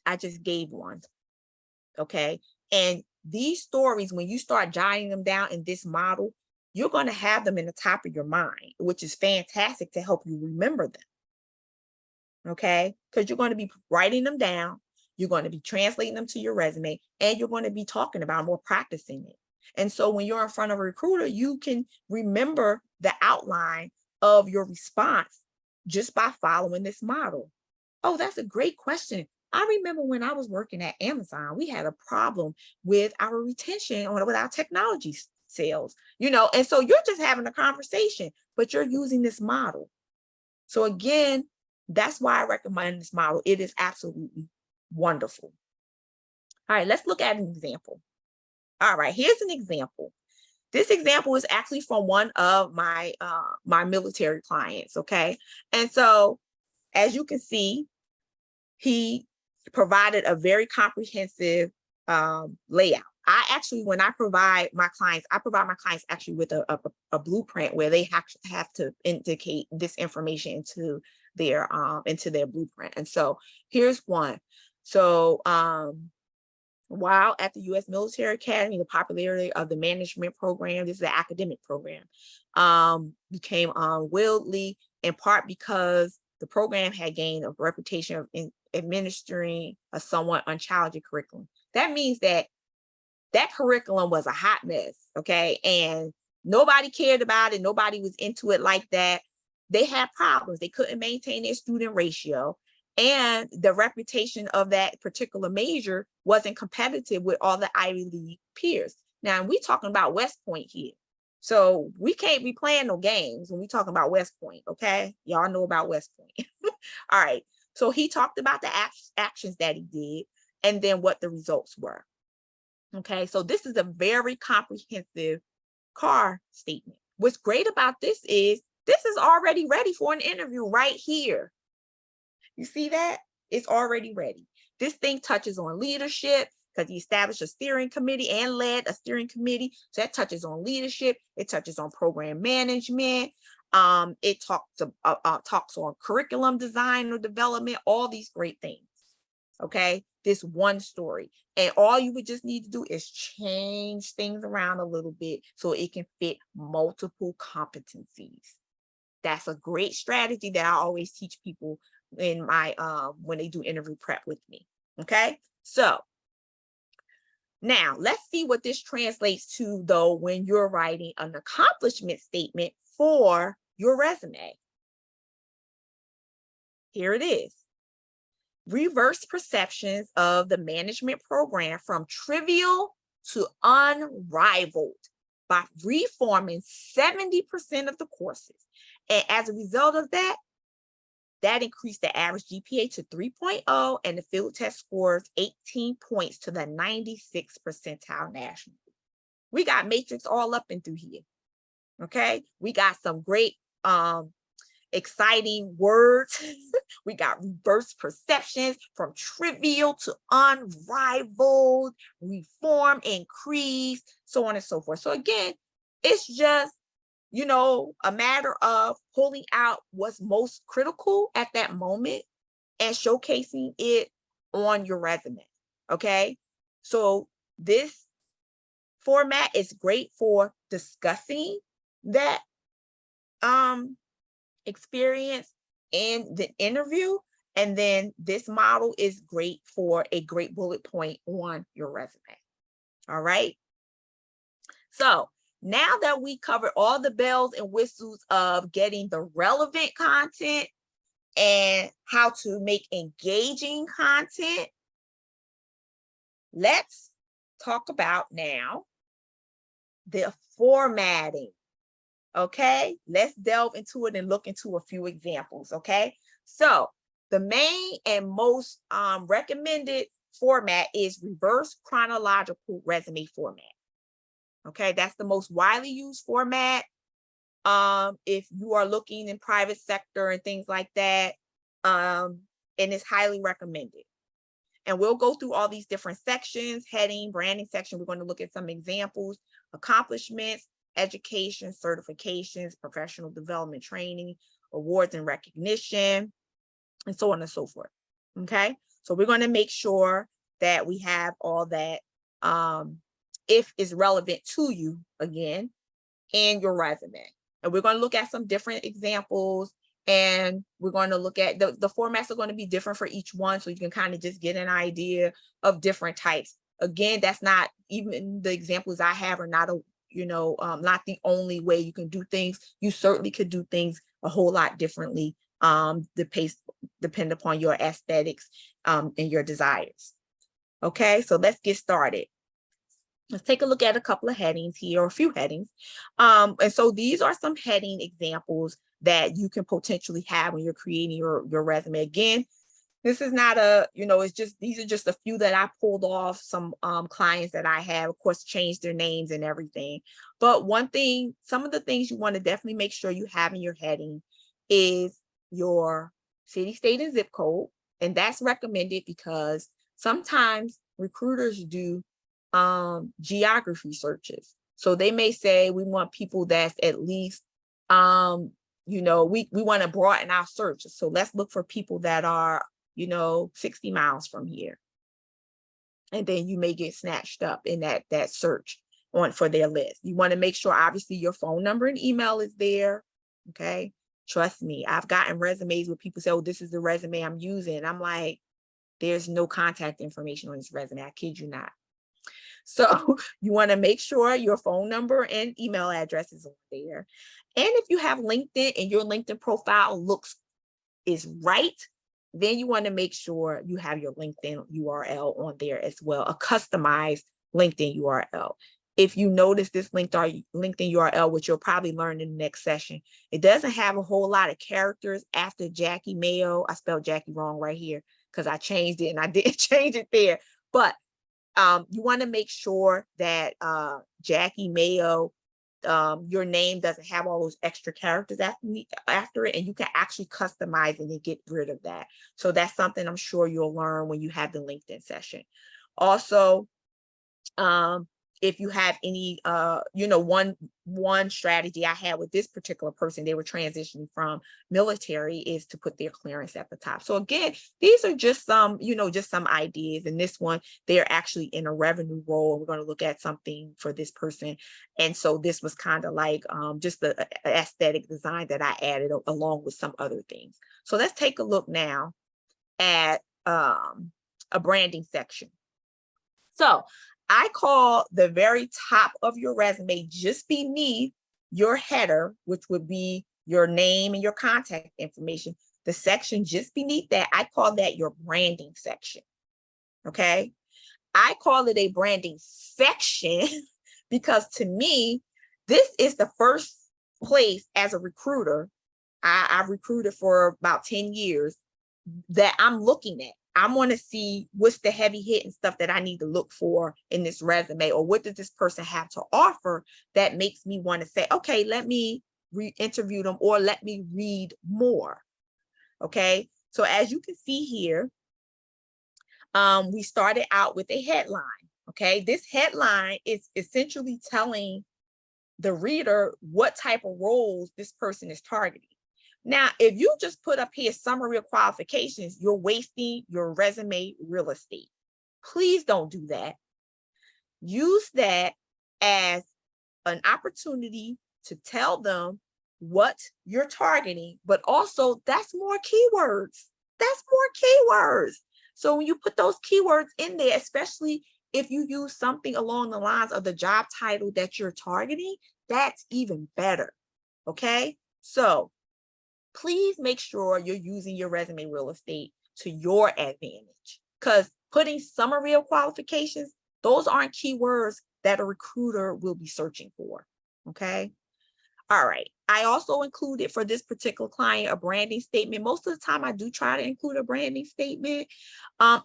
I just gave one. Okay. And these stories, when you start jotting them down in this model, you're going to have them in the top of your mind, which is fantastic to help you remember them. Okay. Because you're going to be writing them down. You're going to be translating them to your resume, and you're going to be talking about more, practicing it. And so when you're in front of a recruiter, you can remember the outline of your response just by following this model. Oh, that's a great question. I remember when I was working at Amazon, we had a problem with our retention or with our technology sales, and so you're just having a conversation, but you're using this model. So again, that's why I recommend this model. It is absolutely wonderful. All right, let's look at an example. All right, here's an example. This example is actually from one of my my military clients, okay? And so, as you can see, he provided a very comprehensive layout. I actually, when I provide my clients, actually with a blueprint where they have to indicate this information into their blueprint. And so here's one. So while at the U.S. Military Academy, the popularity of the management program, this is an academic program, became unwieldy, in part because the program had gained a reputation of administering a somewhat unchallenging curriculum. That means that curriculum was a hot mess, okay? And nobody cared about it. Nobody was into it like that. They had problems. They couldn't maintain their student ratio. And the reputation of that particular major wasn't competitive with all the Ivy League peers. Now, we talking about West Point here. So we can't be playing no games when we talking about West Point, okay? Y'all know about West Point. All right. So he talked about the actions that he did and then what the results were. Okay, so this is a very comprehensive CAR statement. What's great about this is already ready for an interview right here. You see that? It's already ready. This thing touches on leadership because he established a steering committee and led a steering committee. So that touches on leadership. It touches on program management. It talks on curriculum design or development, all these great things. Okay, this one story. And all you would just need to do is change things around a little bit so it can fit multiple competencies. That's a great strategy that I always teach people in my when they do interview prep with me. Okay, so now let's see what this translates to though when you're writing an accomplishment statement for your resume. Here it is. Reverse perceptions of the management program from trivial to unrivaled by reforming 70% of the courses. And as a result of that, that increased the average GPA to 3.0 and the field test scores 18 points to the 96th percentile nationally. We got matrix all up and through here. Okay, we got some great exciting words. We got reverse perceptions from trivial to unrivaled, reform, increase, so on and so forth. So again, it's just, you know, a matter of pulling out what's most critical at that moment and showcasing it on your resume. Okay, so this format is great for discussing that experience in the interview, and then this model is great for a great bullet point on your resume. All right, so now that we covered all the bells and whistles of getting the relevant content and how to make engaging content, let's talk about now the formatting. Okay, let's delve into it and look into a few examples. Okay, so the main and most recommended format is reverse chronological resume format. Okay, that's the most widely used format. If you are looking in private sector and things like that, and it's highly recommended. And we'll go through all these different sections, heading, branding section. We're going to look at some examples, accomplishments, education, certifications, professional development training, awards and recognition, and so on and so forth. Okay, so we're going to make sure that we have all that if it's relevant to you again in your resume. And we're going to look at some different examples, and we're going to look at the formats are going to be different for each one, so you can kind of just get an idea of different types. Again, that's not even the examples I have are not a not the only way you can do things. You certainly could do things a whole lot differently, depend upon your aesthetics and your desires. Okay, so let's get started. Let's take a look at a couple of headings here, or a few headings. And so these are some heading examples that you can potentially have when you're creating your resume. Again, this is not it's just, these are just a few that I pulled off some clients that I have, of course, changed their names and everything. But some of the things you want to definitely make sure you have in your heading is your city, state, and zip code. And that's recommended because sometimes recruiters do geography searches. So they may say we want people that's at least, you know, we want to broaden our search. So let's look for people that are, you know, 60 miles from here. And then you may get snatched up in that search on for their list. You want to make sure obviously your phone number and email is there. Okay. Trust me, I've gotten resumes where people say, oh, this is the resume I'm using. I'm like, there's no contact information on this resume. I kid you not. So you want to make sure your phone number and email address is there. And if you have LinkedIn and your LinkedIn profile is right, then you want to make sure you have your LinkedIn URL on there as well, a customized LinkedIn URL. If you notice this LinkedIn URL, which you'll probably learn in the next session, it doesn't have a whole lot of characters after Jackie Mayo. I spelled Jackie wrong right here because I changed it and I didn't change it there. But you want to make sure that Jackie Mayo, your name doesn't have all those extra characters after it, and you can actually customize it and get rid of that. So that's something I'm sure you'll learn when you have the LinkedIn session. Also, if you have any, you know, one strategy I had with this particular person, they were transitioning from military, is to put their clearance at the top. So again, these are just some, you know, just some ideas. And this one, they're actually in a revenue role. We're going to look at something for this person. And so this was kind of like just the aesthetic design that I added along with some other things. So let's take a look now at a branding section. So I call the very top of your resume, just beneath your header, which would be your name and your contact information, the section just beneath that, I call that your branding section. Okay. I call it a branding section because to me, this is the first place as a recruiter. I've recruited for about 10 years that I'm looking at. I want to see what's the heavy hitting stuff that I need to look for in this resume, or what does this person have to offer that makes me want to say, okay, let me re-interview them or let me read more. Okay, so as you can see here, we started out with a headline. Okay, this headline is essentially telling the reader what type of roles this person is targeting. Now, if you just put up here summary of qualifications, you're wasting your resume real estate. Please don't do that. Use that as an opportunity to tell them what you're targeting, but also that's more keywords. That's more keywords. So when you put those keywords in there, especially if you use something along the lines of the job title that you're targeting, that's even better. Okay, so please make sure you're using your resume real estate to your advantage, because putting summary of qualifications, those aren't keywords that a recruiter will be searching for. Okay. All right. I also included for this particular client a branding statement. Most of the time I do try to include a branding statement.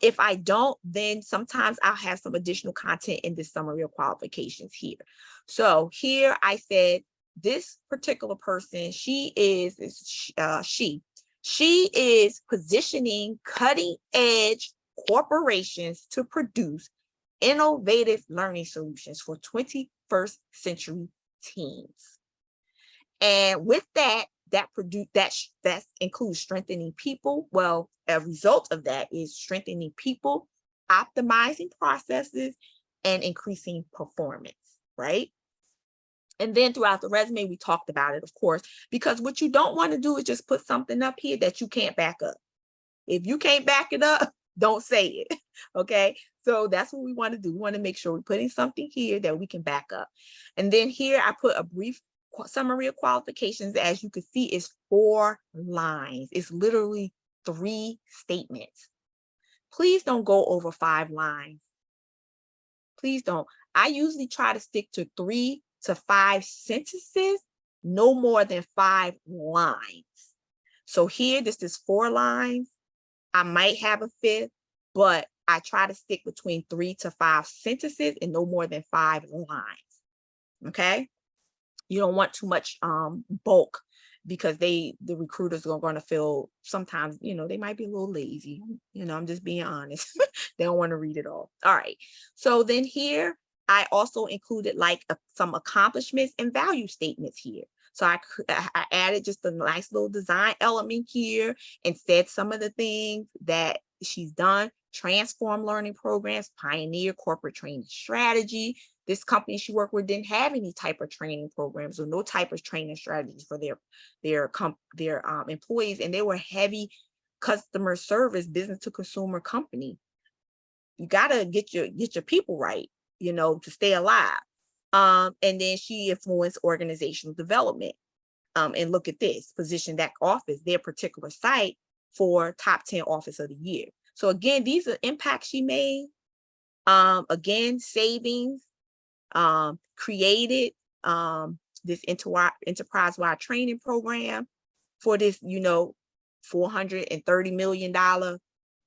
If I don't, then sometimes I'll have some additional content in this summary of qualifications here. So here I said, this particular person, she is positioning cutting edge corporations to produce innovative learning solutions for 21st century teens. And with that includes strengthening people. Well, a result of that is strengthening people, optimizing processes, and increasing performance, right? And then throughout the resume, we talked about it, of course, because what you don't want to do is just put something up here that you can't back up. If you can't back it up, don't say it. Okay. So that's what we want to do. We want to make sure we're putting something here that we can back up. And then here I put a brief summary of qualifications. As you can see, is 4 lines. It's literally 3 statements. Please don't go over 5 lines. Please don't. I usually try to stick to 3 to 5 sentences, no more than 5 lines. So here, this is 4 lines. I might have a 5th, but I try to stick between 3 to 5 sentences and no more than 5 lines. Okay. You don't want too much bulk because the recruiters are going to feel sometimes, they might be a little lazy. I'm just being honest. They don't want to read it all. All right. So then here, I also included like some accomplishments and value statements here. So I added just a nice little design element here and said some of the things that she's done: transform learning programs, pioneer corporate training strategy. This company she worked with didn't have any type of training programs or no type of training strategies for their employees, and they were heavy customer service, business to consumer company. You gotta get your people right, to stay alive. And then she influenced organizational development. And look at this, position that office, their particular site, for top 10 office of the year. So again, these are impacts she made. Again, savings, created this enterprise-wide training program for this, $430 million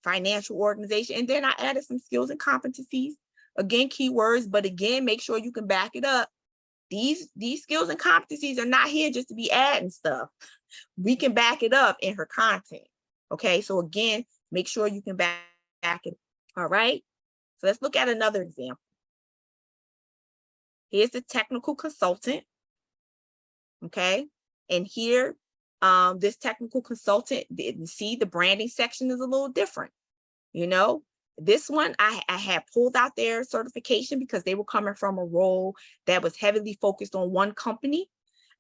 financial organization. And then I added some skills and competencies, again, keywords, but again, make sure you can back it up. These skills and competencies are not here just to be adding stuff. We can back it up in her content. Okay, so again, make sure you can back it. All right, so let's look at another example. Here's the technical consultant. Okay, and here, this technical consultant, you see the branding section is a little different. This one, I had pulled out their certification because they were coming from a role that was heavily focused on one company.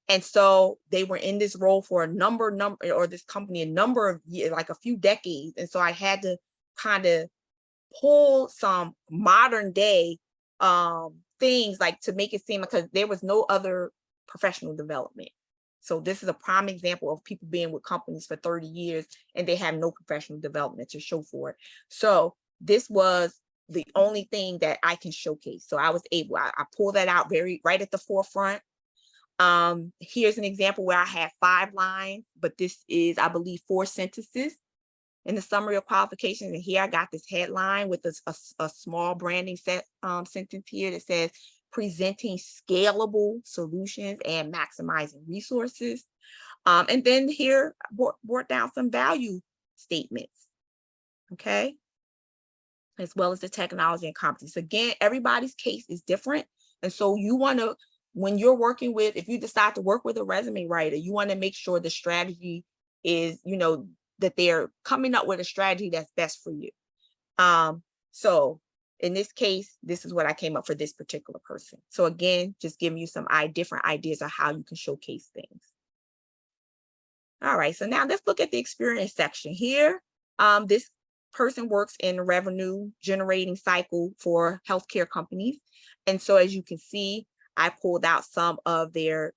And so they were in this role for a number of years, like a few decades. And so I had to kind of pull some modern day things, like to make it seem, because there was no other professional development. So this is a prime example of people being with companies for 30 years and they have no professional development to show for it. So this was the only thing that I can showcase. So I was able, I pulled that out right at the forefront. Here's an example where I had 5 lines, but this is, I believe, 4 sentences in the summary of qualifications. And here I got this headline with a small branding sentence here that says, presenting scalable solutions and maximizing resources. And then here, brought down some value statements, okay? As well as the technology and competence. Again, everybody's case is different. And so you want to, when you're working with, if you decide to work with a resume writer, you want to make sure the strategy is, that they're coming up with a strategy that's best for you. So in this case, this is what I came up for this particular person. So again, just giving you some different ideas of how you can showcase things. All right, so now let's look at the experience section here. This person works in the revenue generating cycle for healthcare companies. And so as you can see, I pulled out some of their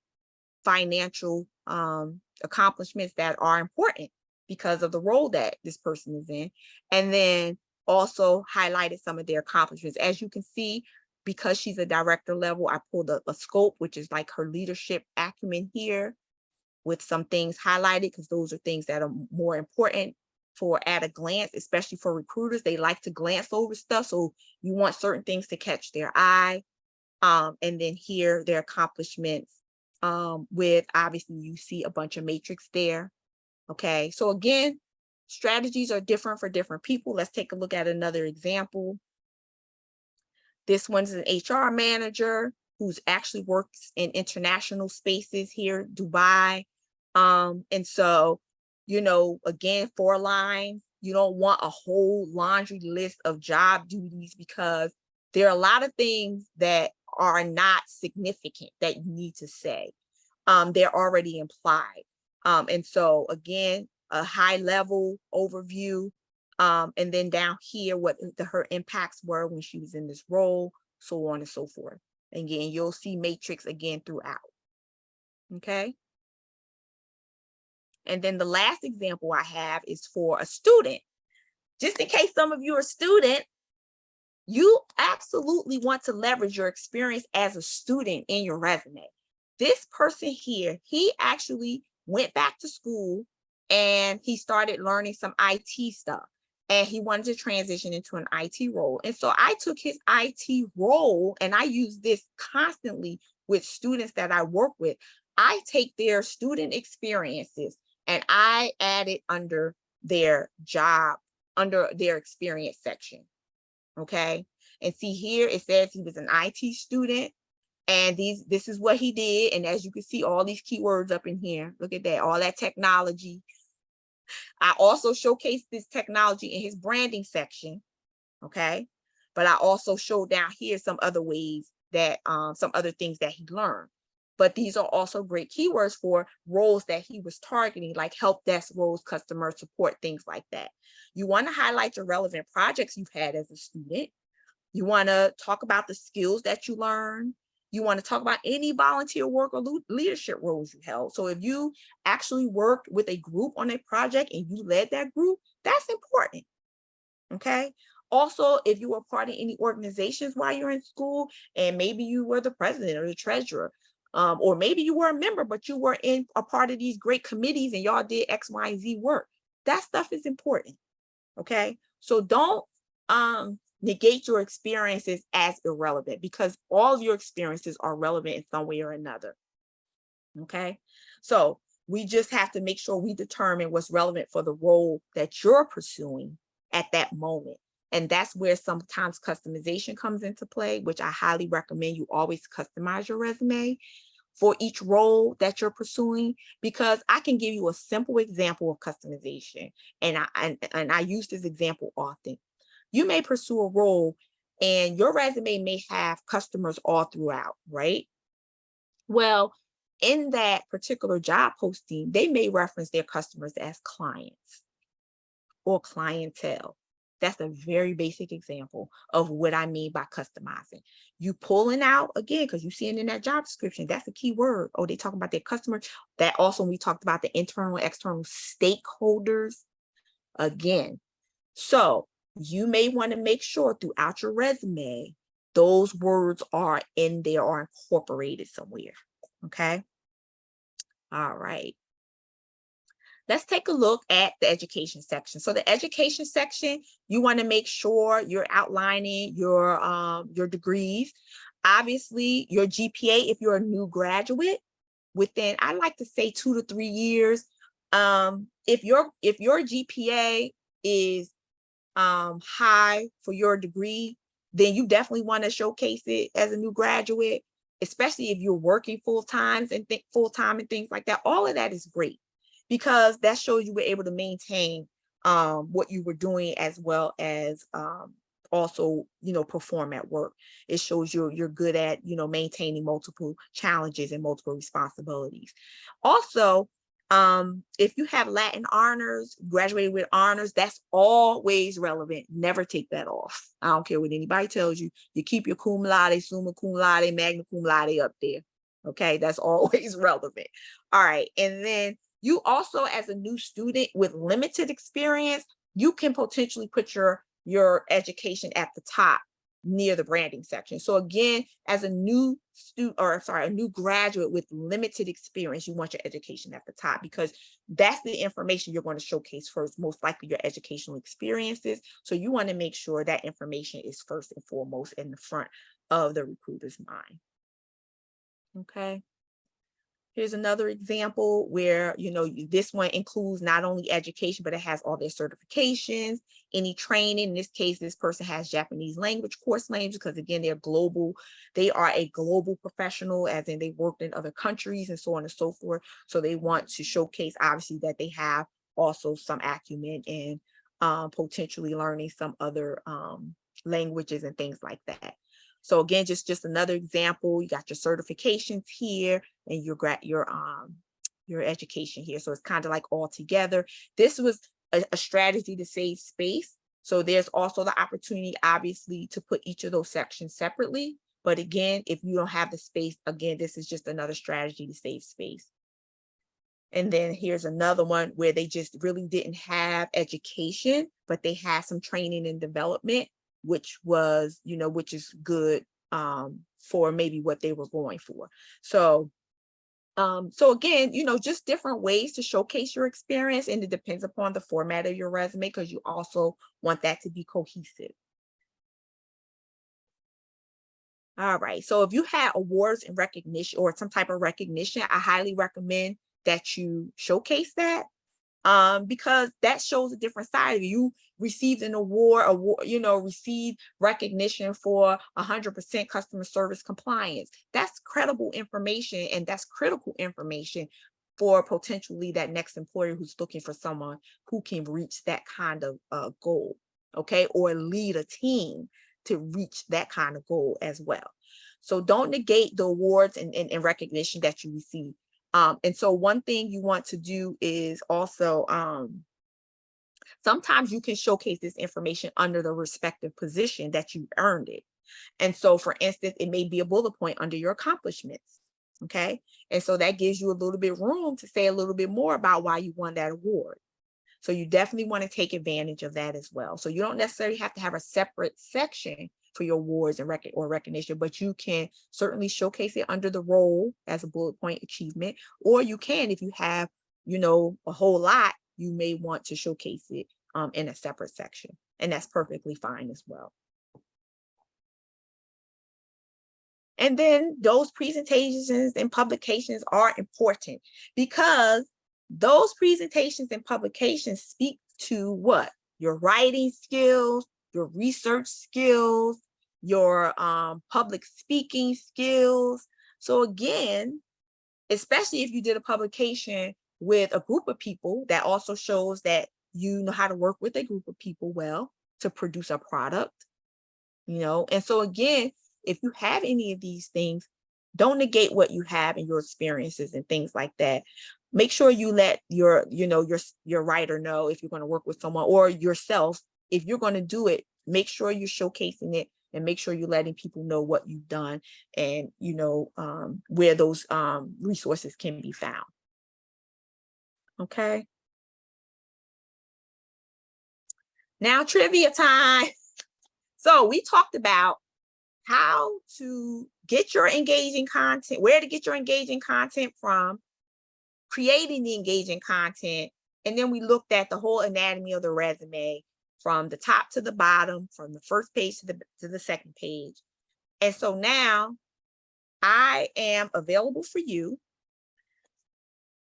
financial accomplishments that are important because of the role that this person is in. And then also highlighted some of their accomplishments. As you can see, because she's a director level, I pulled a scope, which is like her leadership acumen here, with some things highlighted, because those are things that are more important for at a glance, especially for recruiters. They like to glance over stuff. So you want certain things to catch their eye. And then here, their accomplishments with, obviously, you see a bunch of matrix there. Okay, so again, strategies are different for different people. Let's take a look at another example. This one's an HR manager who's actually works in international spaces here, Dubai. And so, again, 4 lines. You don't want a whole laundry list of job duties, because there are a lot of things that are not significant that you need to say. They're already implied. And so again, a high level overview. And then down here, what her impacts were when she was in this role, so on and so forth. Again, you'll see matrix again throughout. Okay. And then the last example I have is for a student. Just in case some of you are a student, you absolutely want to leverage your experience as a student in your resume. This person here, he actually went back to school and he started learning some IT stuff, and he wanted to transition into an IT role. And so I took his IT role, and I use this constantly with students that I work with. I take their student experiences and I add it under their job, under their experience section. Okay. And see here, it says he was an IT student and this is what he did. And as you can see, all these keywords up in here, look at that, all that technology. I also showcased this technology in his branding section. Okay. But I also showed down here some other ways that, some other things that he learned. But these are also great keywords for roles that he was targeting, like help desk roles, customer support, things like that. You want to highlight the relevant projects you've had as a student. You want to talk about the skills that you learned. You want to talk about any volunteer work or leadership roles you held. So if you actually worked with a group on a project and you led that group, that's important. Okay. Also, if you were part of any organizations while you're in school, and maybe you were the president or the treasurer, or maybe you were a member, but you were in a part of these great committees and y'all did X, Y, and Z work. That stuff is important. Okay. So don't negate your experiences as irrelevant, because all of your experiences are relevant in some way or another. Okay. So we just have to make sure we determine what's relevant for the role that you're pursuing at that moment. And that's where sometimes customization comes into play, which I highly recommend you always customize your resume for each role that you're pursuing, because I can give you a simple example of customization. And I use this example often. You may pursue a role and your resume may have customers all throughout, right? Well, in that particular job posting, they may reference their customers as clients or clientele. That's a very basic example of what I mean by customizing. You pulling out, again, because you see it in that job description, that's a key word. Oh, they talking about their customer. That also, we talked about the internal and external stakeholders again. So you may want to make sure throughout your resume, those words are in there or incorporated somewhere. Okay. All right. Let's take a look at the education section. So the education section, you want to make sure you're outlining your degrees. Obviously, your GPA, if you're a new graduate, within, I like to say 2 to 3 years. If your GPA is high for your degree, then you definitely want to showcase it as a new graduate, especially if you're working full-time and things like that. All of that is great, because that shows you were able to maintain what you were doing, as well as also, perform at work. It shows you're good at, maintaining multiple challenges and multiple responsibilities. Also, if you have Latin honors, graduated with honors, that's always relevant. Never take that off. I don't care what anybody tells you. You keep your cum laude, summa cum laude, magna cum laude up there. Okay, that's always relevant. All right, and then you also, as a new student with limited experience, you can potentially put your education at the top near the branding section. So again, as a new student, or sorry, a new graduate with limited experience, you want your education at the top, because that's the information you're going to showcase first, most likely your educational experiences. So you want to make sure that information is first and foremost in the front of the recruiter's mind. Okay. Here's another example where, this one includes not only education, but it has all their certifications, any training. In this case, this person has Japanese language course names, because again, they're global. They are a global professional, as in they worked in other countries and so on and so forth. So they want to showcase, obviously, that they have also some acumen in potentially learning some other languages and things like that. So again, just another example. You got your certifications here and your education here. So it's kind of like all together. This was a strategy to save space. So there's also the opportunity, obviously, to put each of those sections separately. But again, if you don't have the space, again, this is just another strategy to save space. And then here's another one where they just really didn't have education, but they had some training and development, which was, which is good for maybe what they were going for. So again, just different ways to showcase your experience, and it depends upon the format of your resume, because you also want that to be cohesive. All right. So if you had awards and recognition or some type of recognition, I highly recommend that you showcase that. Because that shows a different side of you. You received an award, you know, received recognition for 100% customer service compliance. That's credible information, and that's critical information for potentially that next employer who's looking for someone who can reach that kind of goal, okay, or lead a team to reach that kind of goal as well. So don't negate the awards and recognition that you receive. And so one thing you want to do is also, sometimes you can showcase this information under the respective position that you earned it. And so, for instance, it may be a bullet point under your accomplishments. Okay. And so that gives you a little bit room to say a little bit more about why you won that award. So you definitely want to take advantage of that as well. So you don't necessarily have to have a separate section for your awards and recognition, but you can certainly showcase it under the role as a bullet point achievement, or you can, if you have, you know, a whole lot, you may want to showcase it in a separate section, and that's perfectly fine as well. And then those presentations and publications are important, because those presentations and publications speak to what? Your writing skills, your research skills, your public speaking skills. So again, especially if you did a publication with a group of people, that also shows that you know how to work with a group of people well to produce a product, you know. And so again, if you have any of these things, don't negate what you have and your experiences and things like that. Make sure you let your, you know, your writer know if you're going to work with someone, or yourself, if you're going to do it, make sure you're showcasing it and make sure you're letting people know what you've done and, you know, where those resources can be found. Okay. Now trivia time. So we talked about how to get your engaging content, where to get your engaging content from, creating the engaging content, and then we looked at the whole anatomy of the resume from the top to the bottom, from the first page to the second page. And so now I am available for you,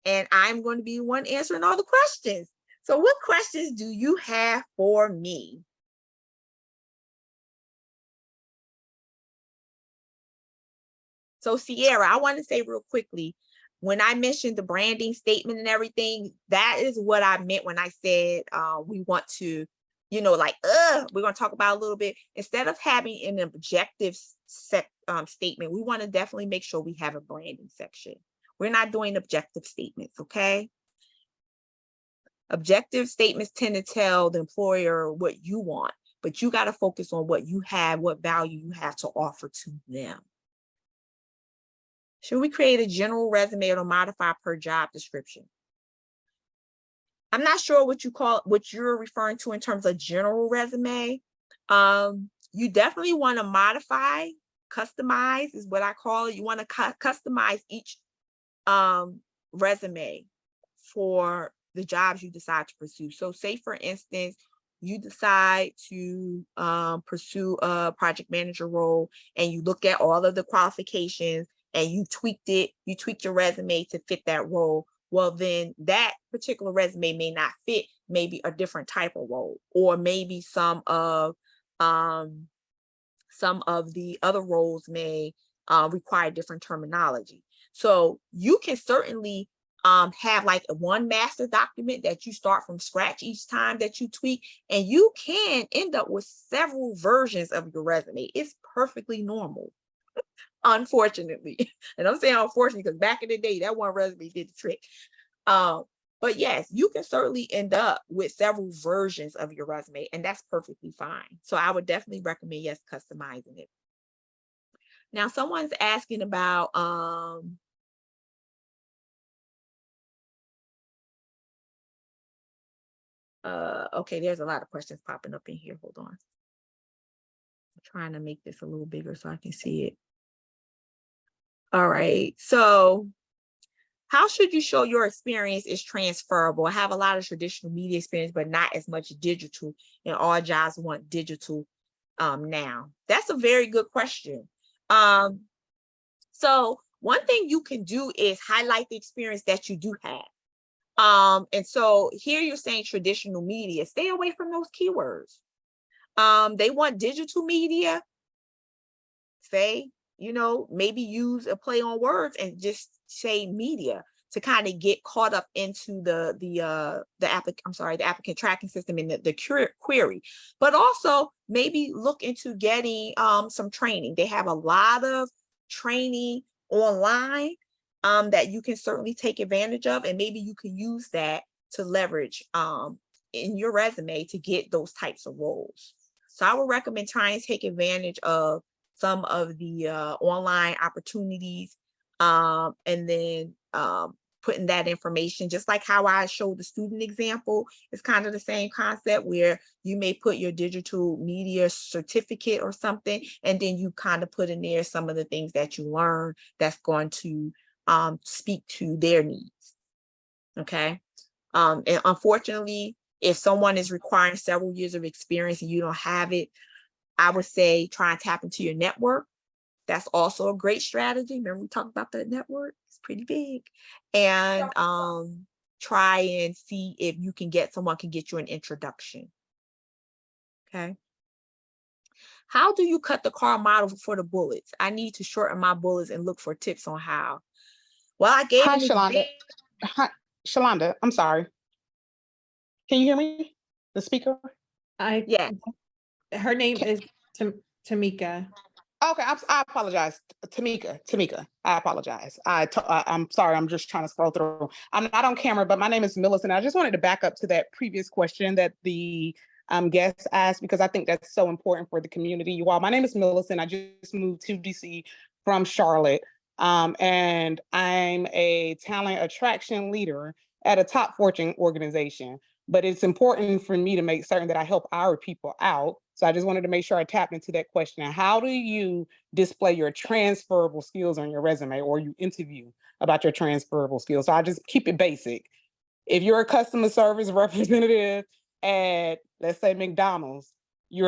and I'm going to be the one answering all the questions. So what questions do you have for me? So Sierra, I want to say real quickly, when I mentioned the branding statement and everything, that is what I meant when I said we want to, you know, like, we're going to talk about a little bit, instead of having an objective statement, we want to definitely make sure we have a branding section. We're not doing objective statements, okay? Objective statements tend to tell the employer what you want, but you got to focus on what you have, what value you have to offer to them. Should we create a general resume or modify per job description? I'm not sure what you're referring to in terms of general resume. You definitely want to modify, customize is what I call it. You want to customize each resume for the jobs you decide to pursue. So say, for instance, you decide to pursue a project manager role, and you look at all of the qualifications and you tweaked your resume to fit that role. Well, then that particular resume may not fit maybe a different type of role, or maybe some of the other roles may require different terminology. So you can certainly have like one master document that you start from scratch each time that you tweak, and you can end up with several versions of your resume. It's perfectly normal, unfortunately. And I'm saying unfortunately because back in the day, that one resume did the trick. But yes, you can certainly end up with several versions of your resume, and that's perfectly fine. So I would definitely recommend, yes, customizing it. Now, someone's asking about okay, there's a lot of questions popping up in here. Hold on. I'm trying to make this a little bigger so I can see it. All right. So how should you show your experience is transferable? I have a lot of traditional media experience, but not as much digital, and all jobs want digital now. That's a very good question. So one thing you can do is highlight the experience that you do have. And so here you're saying traditional media, stay away from those keywords. They want digital media, say, maybe use a play on words and just say media to kind of get caught up into the applicant tracking system and the query. But also maybe look into getting some training. They have a lot of training online that you can certainly take advantage of, and maybe you can use that to leverage in your resume to get those types of roles. So I would recommend trying to take advantage of some of the online opportunities, and then putting that information, just like how I showed the student example. It's kind of the same concept where you may put your digital media certificate or something, and then you kind of put in there some of the things that you learn that's going to speak to their needs. Okay. And unfortunately, if someone is requiring several years of experience and you don't have it, I would say try and tap into your network. That's also a great strategy. Remember we talked about that network? It's pretty big. And try and see if you can get someone can get you an introduction. Okay. How do you cut the car model for the bullets? I need to shorten my bullets and look for tips on how. Well, I gave Hi, an Shalonda. example. Hi, Shalonda, I'm sorry. Can you hear me? The speaker? Yeah. Her name is Tammeca. Okay, I apologize. Tammeca, I apologize. I'm sorry, I'm just trying to scroll through. I'm not on camera, but my name is Millicent. I just wanted to back up to that previous question that the guest asked, because I think that's so important for the community. You all, my name is Millicent. I just moved to DC from Charlotte, and I'm a talent attraction leader at a top Fortune organization. But it's important for me to make certain that I help our people out. So I just wanted to make sure I tapped into that question. How do you display your transferable skills on your resume, or you interview about your transferable skills? So I just keep it basic. If you're a customer service representative at, let's say, McDonald's, you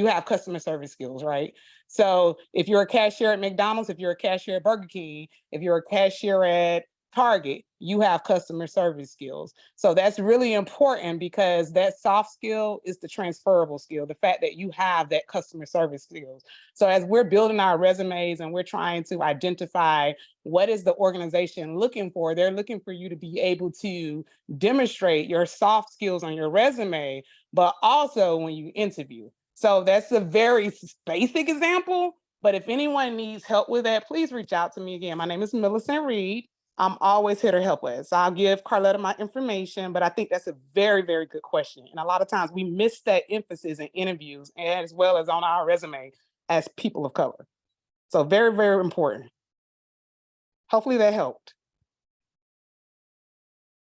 have customer service skills, right? So if you're a cashier at McDonald's, if you're a cashier at Burger King, if you're a cashier at Target, you have customer service skills. So that's really important, because that soft skill is the transferable skill, the fact that you have that customer service skills. So as we're building our resumes and we're trying to identify what is the organization looking for, they're looking for you to be able to demonstrate your soft skills on your resume, but also when you interview. So that's a very basic example, but if anyone needs help with that, please reach out to me. Again, my name is Millicent Reed. I'm always here to help with. So I'll give Carletta my information, but I think that's a very, very good question. And a lot of times we miss that emphasis in interviews as well as on our resume as people of color. So very, very important. Hopefully that helped.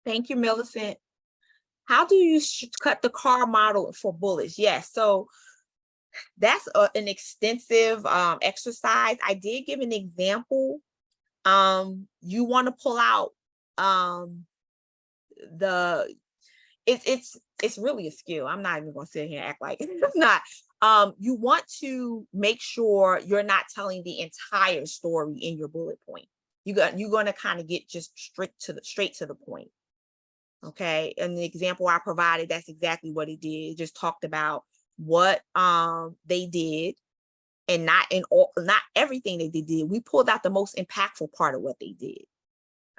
Thank you, Millicent. How do you cut the car model for bullets? Yes, so that's an extensive exercise. I did give an example. You want to pull out it's really a skill. I'm not even gonna sit here and act like it's not. You want to make sure you're not telling the entire story in your bullet point. You're gonna kind of get just straight to the point. Okay, and the example I provided, that's exactly what it did. It just talked about what they did, and not everything that they did. We pulled out the most impactful part of what they did.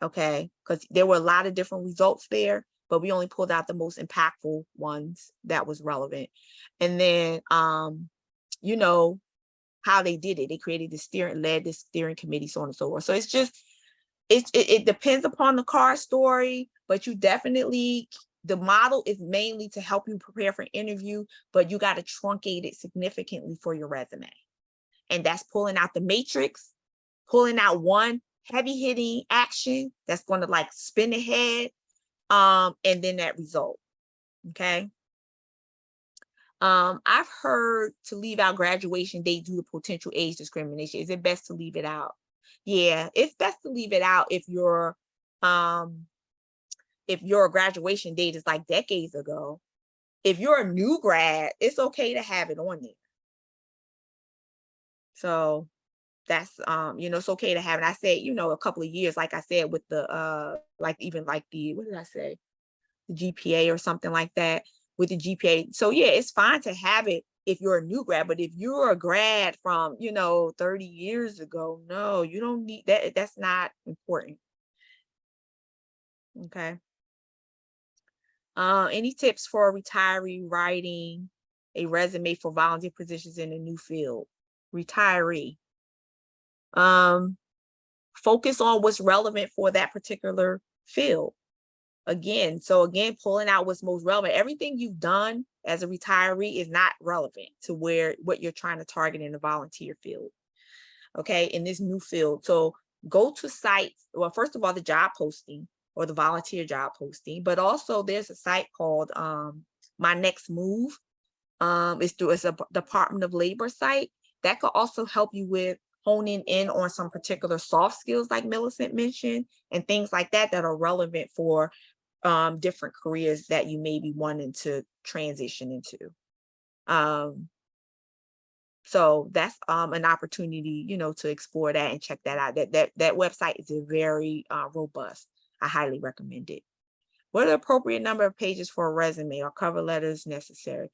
Okay, because there were a lot of different results there, but we only pulled out the most impactful ones that was relevant. And then you know how they did it. They created the steering committee, so on and so forth. So it's just it depends upon the car story, but you definitely, the model is mainly to help you prepare for an interview, but you got to truncate it significantly for your resume. And that's pulling out the matrix, pulling out one heavy hitting action that's going to like spin ahead, and then that result. Okay. I've heard to leave out graduation date due to potential age discrimination. Is it best to leave it out? Yeah, it's best to leave it out if your graduation date is like decades ago. If you're a new grad, it's okay to have it on there. So that's it's okay to have. And I said, a couple of years, like I said, with the like even like the, what did I say? The GPA or something like that with the GPA. So yeah, it's fine to have it if you're a new grad, but if you're a grad from, 30 years ago, no, you don't need that. That's not important. Okay. Any tips for a retiree writing a resume for volunteer positions in a new field? Retiree. Focus on what's relevant for that particular field. Again, pulling out what's most relevant. Everything you've done as a retiree is not relevant to what you're trying to target in the volunteer field. Okay, in this new field. So go to sites. Well, first of all, the job posting or the volunteer job posting, but also there's a site called My Next Move. It's a Department of Labor site that could also help you with honing in on some particular soft skills like Millicent mentioned, and things like that are relevant for different careers that you may be wanting to transition into. So that's an opportunity, to explore that and check that out. That website is very robust. I highly recommend it. What are the appropriate number of pages for a resume or cover letters necessary?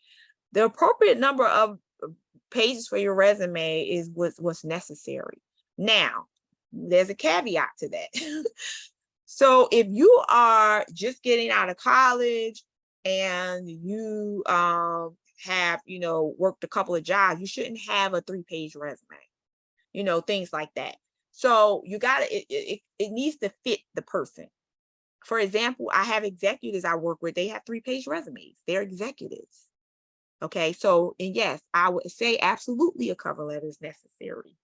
The appropriate number of pages for your resume is what's necessary. Now, there's a caveat to that. So if you are just getting out of college and you have, worked a couple of jobs, you shouldn't have a 3-page resume, things like that. So you it needs to fit the person. For example, I have executives I work with, they have 3-page resumes. They're executives. Okay, so, and yes, I would say absolutely a cover letter is necessary.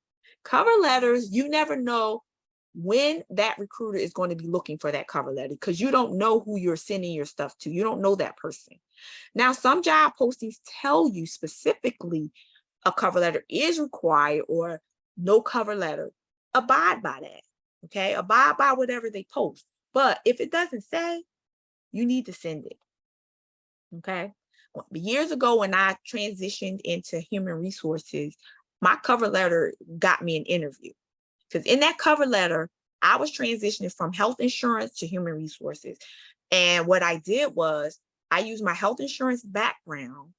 Cover letters, you never know when that recruiter is going to be looking for that cover letter, because you don't know who you're sending your stuff to. You don't know that person. Now, some job postings tell you specifically a cover letter is required or no cover letter. Abide by that. Okay, abide by whatever they post. But if it doesn't say, you need to send it. Okay. Years ago, when I transitioned into human resources, my cover letter got me an interview. Because in that cover letter, I was transitioning from health insurance to human resources. And what I did was I used my health insurance background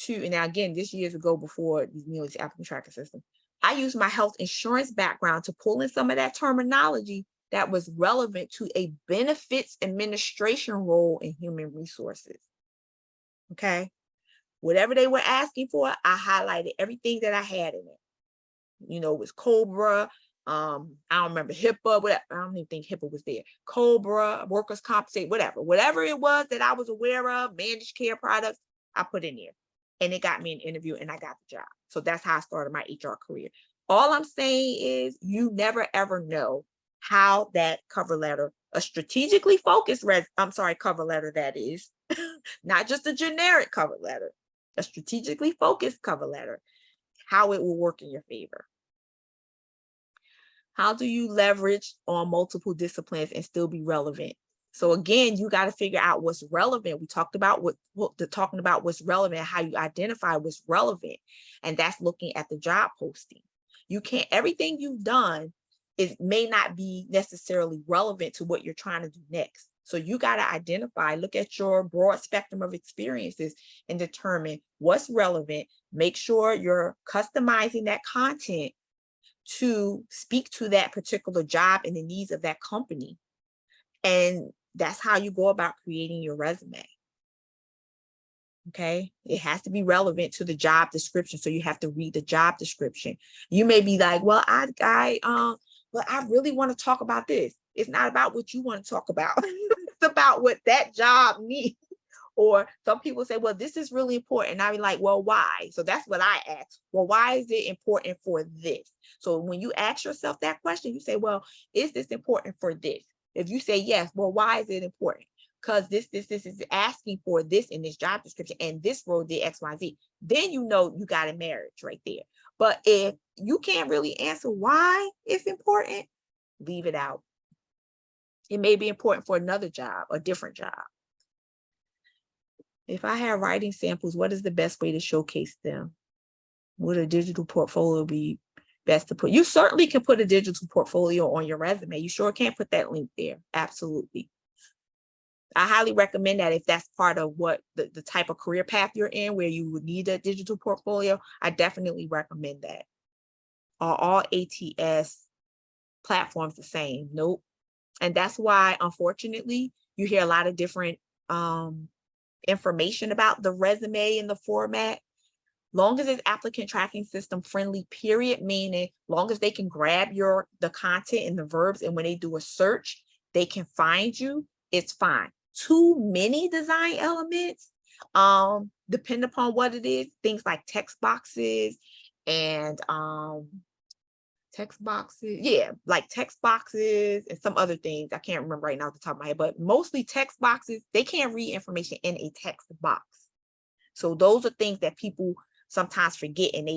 and now again, this years ago before this applicant tracking system, I used my health insurance background to pull in some of that terminology that was relevant to a benefits administration role in human resources. Okay. Whatever they were asking for, I highlighted everything that I had in it. It was COBRA. I don't remember HIPAA, whatever. I don't even think HIPAA was there. COBRA, workers' compensation, whatever it was that I was aware of, managed care products, I put in there. And it got me an interview and I got the job. So that's how I started my HR career. All I'm saying is you never ever know how that cover letter, a strategically focused cover letter, that is, not just a generic cover letter, a strategically focused cover letter, how it will work in your favor. How do you leverage on multiple disciplines and still be relevant? So again, you got to figure out what's relevant. We talked about talking about what's relevant, how you identify what's relevant. And that's looking at the job posting. You can't, everything you've done may not be necessarily relevant to what you're trying to do next. So you got to identify, look at your broad spectrum of experiences and determine what's relevant. Make sure you're customizing that content to speak to that particular job and the needs of that company. And that's how you go about creating your resume. Okay, it has to be relevant to the job description. So you have to read the job description. You may be like, well, I really want to talk about this. It's not about what you want to talk about. It's about what that job needs. Or some people say, well, this is really important. And I be like, well, why? So that's what I ask. Well, why is it important for this? So when you ask yourself that question, you say, well, is this important for this? If you say yes, well, why is it important? Because this is asking for this in this job description, and this role did X, Y, Z. Then you know you got a marriage right there. But if you can't really answer why it's important, leave it out. It may be important for another job, a different job. If I have writing samples, what is the best way to showcase them? Would a digital portfolio be best to put. You certainly can put a digital portfolio on your resume. You sure can put that link there. Absolutely. I highly recommend that if that's part of what the type of career path you're in, where you would need a digital portfolio. I definitely recommend that. Are all ATS platforms the same? Nope. And that's why, unfortunately, you hear a lot of different information about the resume and the format. Long as it's applicant tracking system friendly, period, meaning long as they can grab the content and the verbs, and when they do a search, they can find you, it's fine. Too many design elements, depend upon what it is, things like text boxes and like text boxes and some other things. I can't remember right now off the top of my head, but mostly text boxes, they can't read information in a text box. So those are things that people sometimes forget, and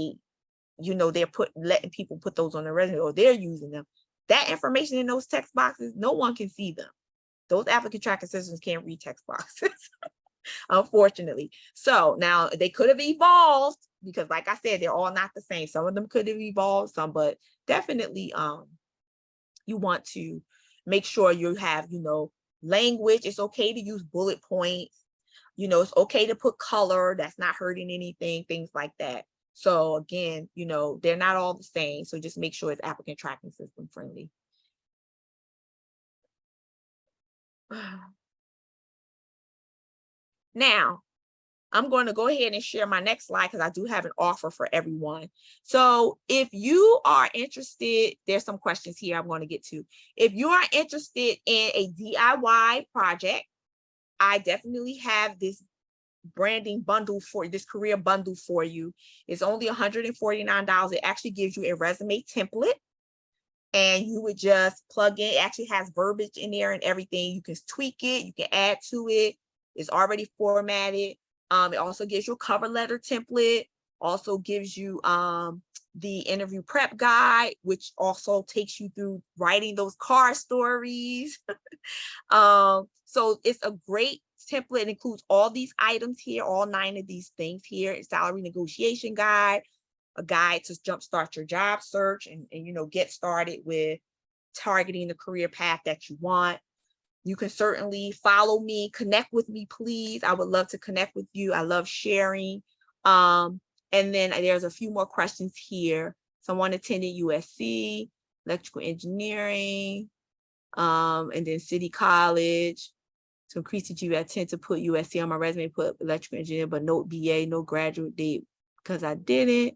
they're letting people put those on their resume, or they're using them. That information in those text boxes, no one can see them. Those applicant tracking systems can't read text boxes, unfortunately. So now they could have evolved, because like I said, they're all not the same. Some of them could have evolved, some, but definitely you want to make sure you have, language. It's okay to use bullet points. It's okay to put color. That's not hurting anything, things like that. So again, they're not all the same. So just make sure it's applicant tracking system friendly. Now, I'm going to go ahead and share my next slide, because I do have an offer for everyone. So if you are interested, there's some questions here I'm going to get to. If you are interested in a DIY project, I definitely have this branding bundle this career bundle for you. It's only $149. It actually gives you a resume template, and you would just plug in. It actually has verbiage in there and everything. You can tweak it, you can add to it. It's already formatted. It also gives you a cover letter template, also gives you the interview prep guide, which also takes you through writing those car stories. So it's a great template. It includes all these items here, all 9 of these things here. It's salary negotiation guide, a guide to jumpstart your job search and get started with targeting the career path that you want. You can certainly follow me, connect with me, please. I would love to connect with you. I love sharing. And then there's a few more questions here. Someone attended USC, electrical engineering, and then City College. To increase the GPA, I tend to put USC on my resume, put electrical engineer, but no BA, no graduate date, because I didn't.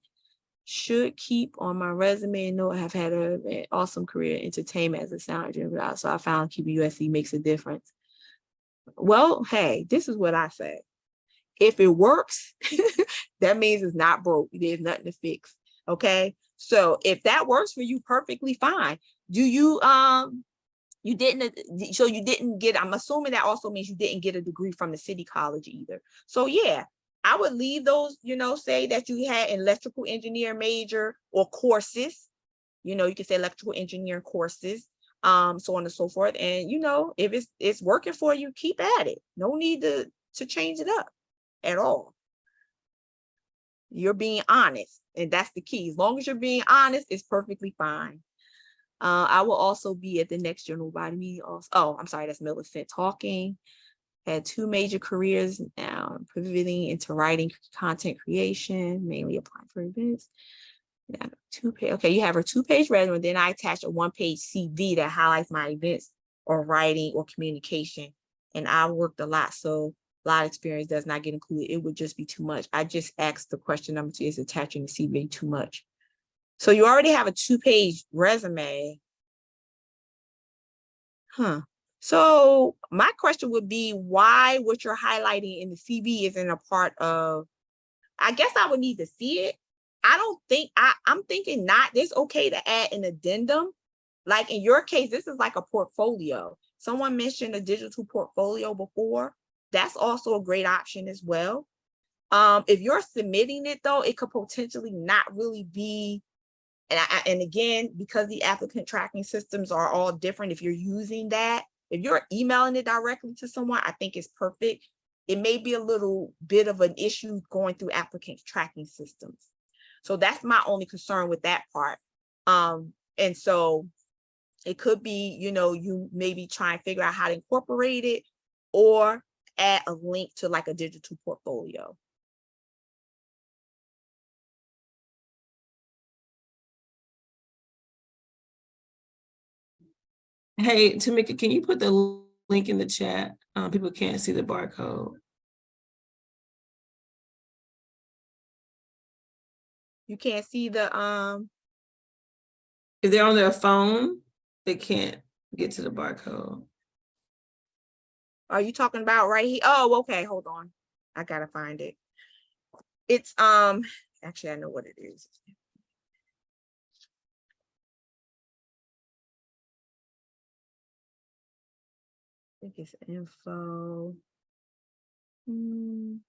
Should keep on my resume. No, I have had an awesome career in entertainment as a sound engineer. So I found keeping USC makes a difference. Well, hey, this is what I say. If it works, that means it's not broke. There's nothing to fix. Okay. So if that works for you, perfectly fine. Do you you didn't get, I'm assuming that also means you didn't get a degree from the City College either. So yeah, I would leave those, say that you had an electrical engineer major or courses, you can say electrical engineering courses, so on and so forth. And, if it's working for you, keep at it. No need to change it up at all. You're being honest, and that's the key. As long as you're being honest, it's perfectly fine. I will also be at the next general body meeting also. Oh, I'm sorry, that's Millicent talking. Had 2 major careers now, pivoting into writing, content creation, mainly applying for events. Yeah, 2-page. Okay, you have a 2-page resume, and then I attach a 1-page CV that highlights my events or writing or communication. And I worked a lot, so a lot of experience does not get included. It would just be too much. I just asked the question number 2, is attaching the CV too much? So you already have a 2-page resume. So my question would be, why what you're highlighting in the CV isn't a part of, I guess I would need to see it. I don't think, I'm thinking not, it's okay to add an addendum. Like in your case, this is like a portfolio. Someone mentioned a digital portfolio before. That's also a great option as well. If you're submitting it though, it could potentially not really be, and again, because the applicant tracking systems are all different, if you're using that, if you're emailing it directly to someone, I think it's perfect. It may be a little bit of an issue going through applicant tracking systems. So that's my only concern with that part. And so it could be, you know, you maybe try and figure out how to incorporate it or add a link to like a digital portfolio. Hey, Tammeca, can you put the link in the chat? People can't see the barcode. You can't see the, If they're on their phone, they can't get to the barcode. are you talking about right here? Oh, okay, hold on. I gotta find it. It's, actually, I know what it is. I think it's info. Not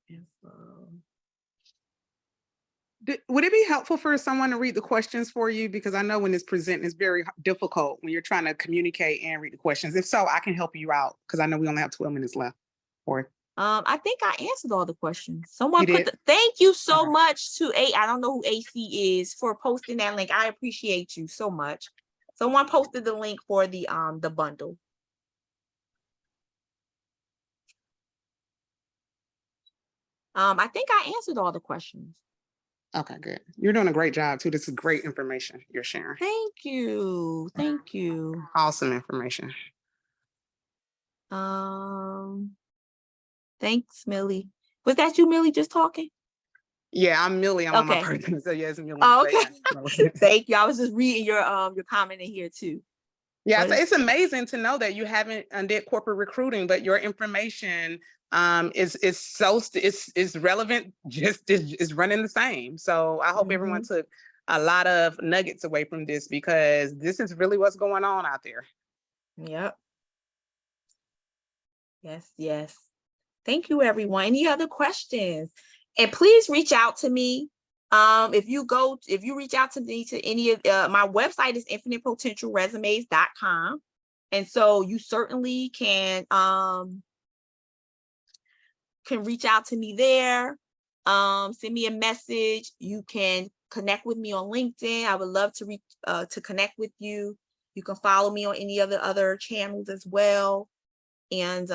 info. Would it be helpful for someone to read the questions for you? Because I know when it's presenting, it's very difficult when you're trying to communicate and read the questions. If so, I can help you out because I know we only have 12 minutes left. Or I think I answered all the questions. Someone You put did? thank you so Okay. much to I don't know who AC is for posting that link. I appreciate you so much. Someone posted the link for the bundle. I think I answered all the questions. Okay, good. You're doing a great job too. This is great information you're sharing. Thank you. Thank you. Awesome information. Thanks, Millie. Was that you, Millie, just talking? Yeah, I'm Millie. I'm on my Okay. person. So yes, Millie. Oh, but okay. yeah. Thank you. I was just reading your comment in here too. Yeah, But so it's amazing to know that you haven't did corporate recruiting, but your information is so is relevant, just is running the same. So I hope everyone took a lot of nuggets away from this because this is really what's going on out there. Yep. Yes, yes. Thank you, everyone. Any other questions? And please reach out to me. If you reach out to me to any of my website is infinitepotentialresumes.com. And so you certainly can reach out to me there. Send me a message. You can connect with me on LinkedIn. I would love to connect with you. You can follow me on any of the other channels as well. And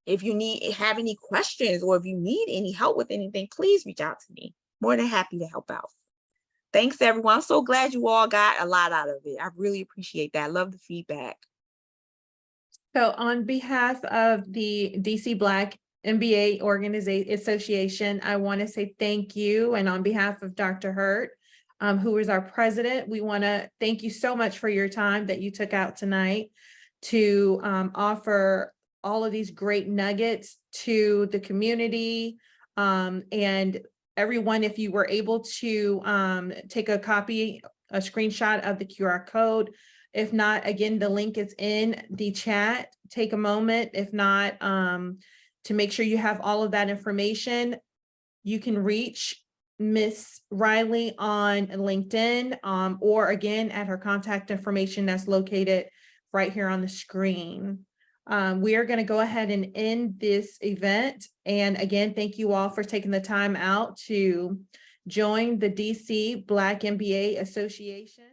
if you have any questions or if you need any help with anything, please reach out to me. More than happy to help out. Thanks, everyone. I'm so glad you all got a lot out of it. I really appreciate that. I love the feedback. So on behalf of the DC Black MBA Association, I want to say thank you. And on behalf of Dr. Hurt, who is our president, we want to thank you so much for your time that you took out tonight to offer all of these great nuggets to the community. And everyone, if you were able to take a screenshot of the QR code. If not, again, the link is in the chat. Take a moment, if not, to make sure you have all of that information. You can reach Miss Riley on LinkedIn or again at her contact information that's located right here on the screen. We are going to go ahead and end this event. And again, thank you all for taking the time out to join the DC Black MBA Association.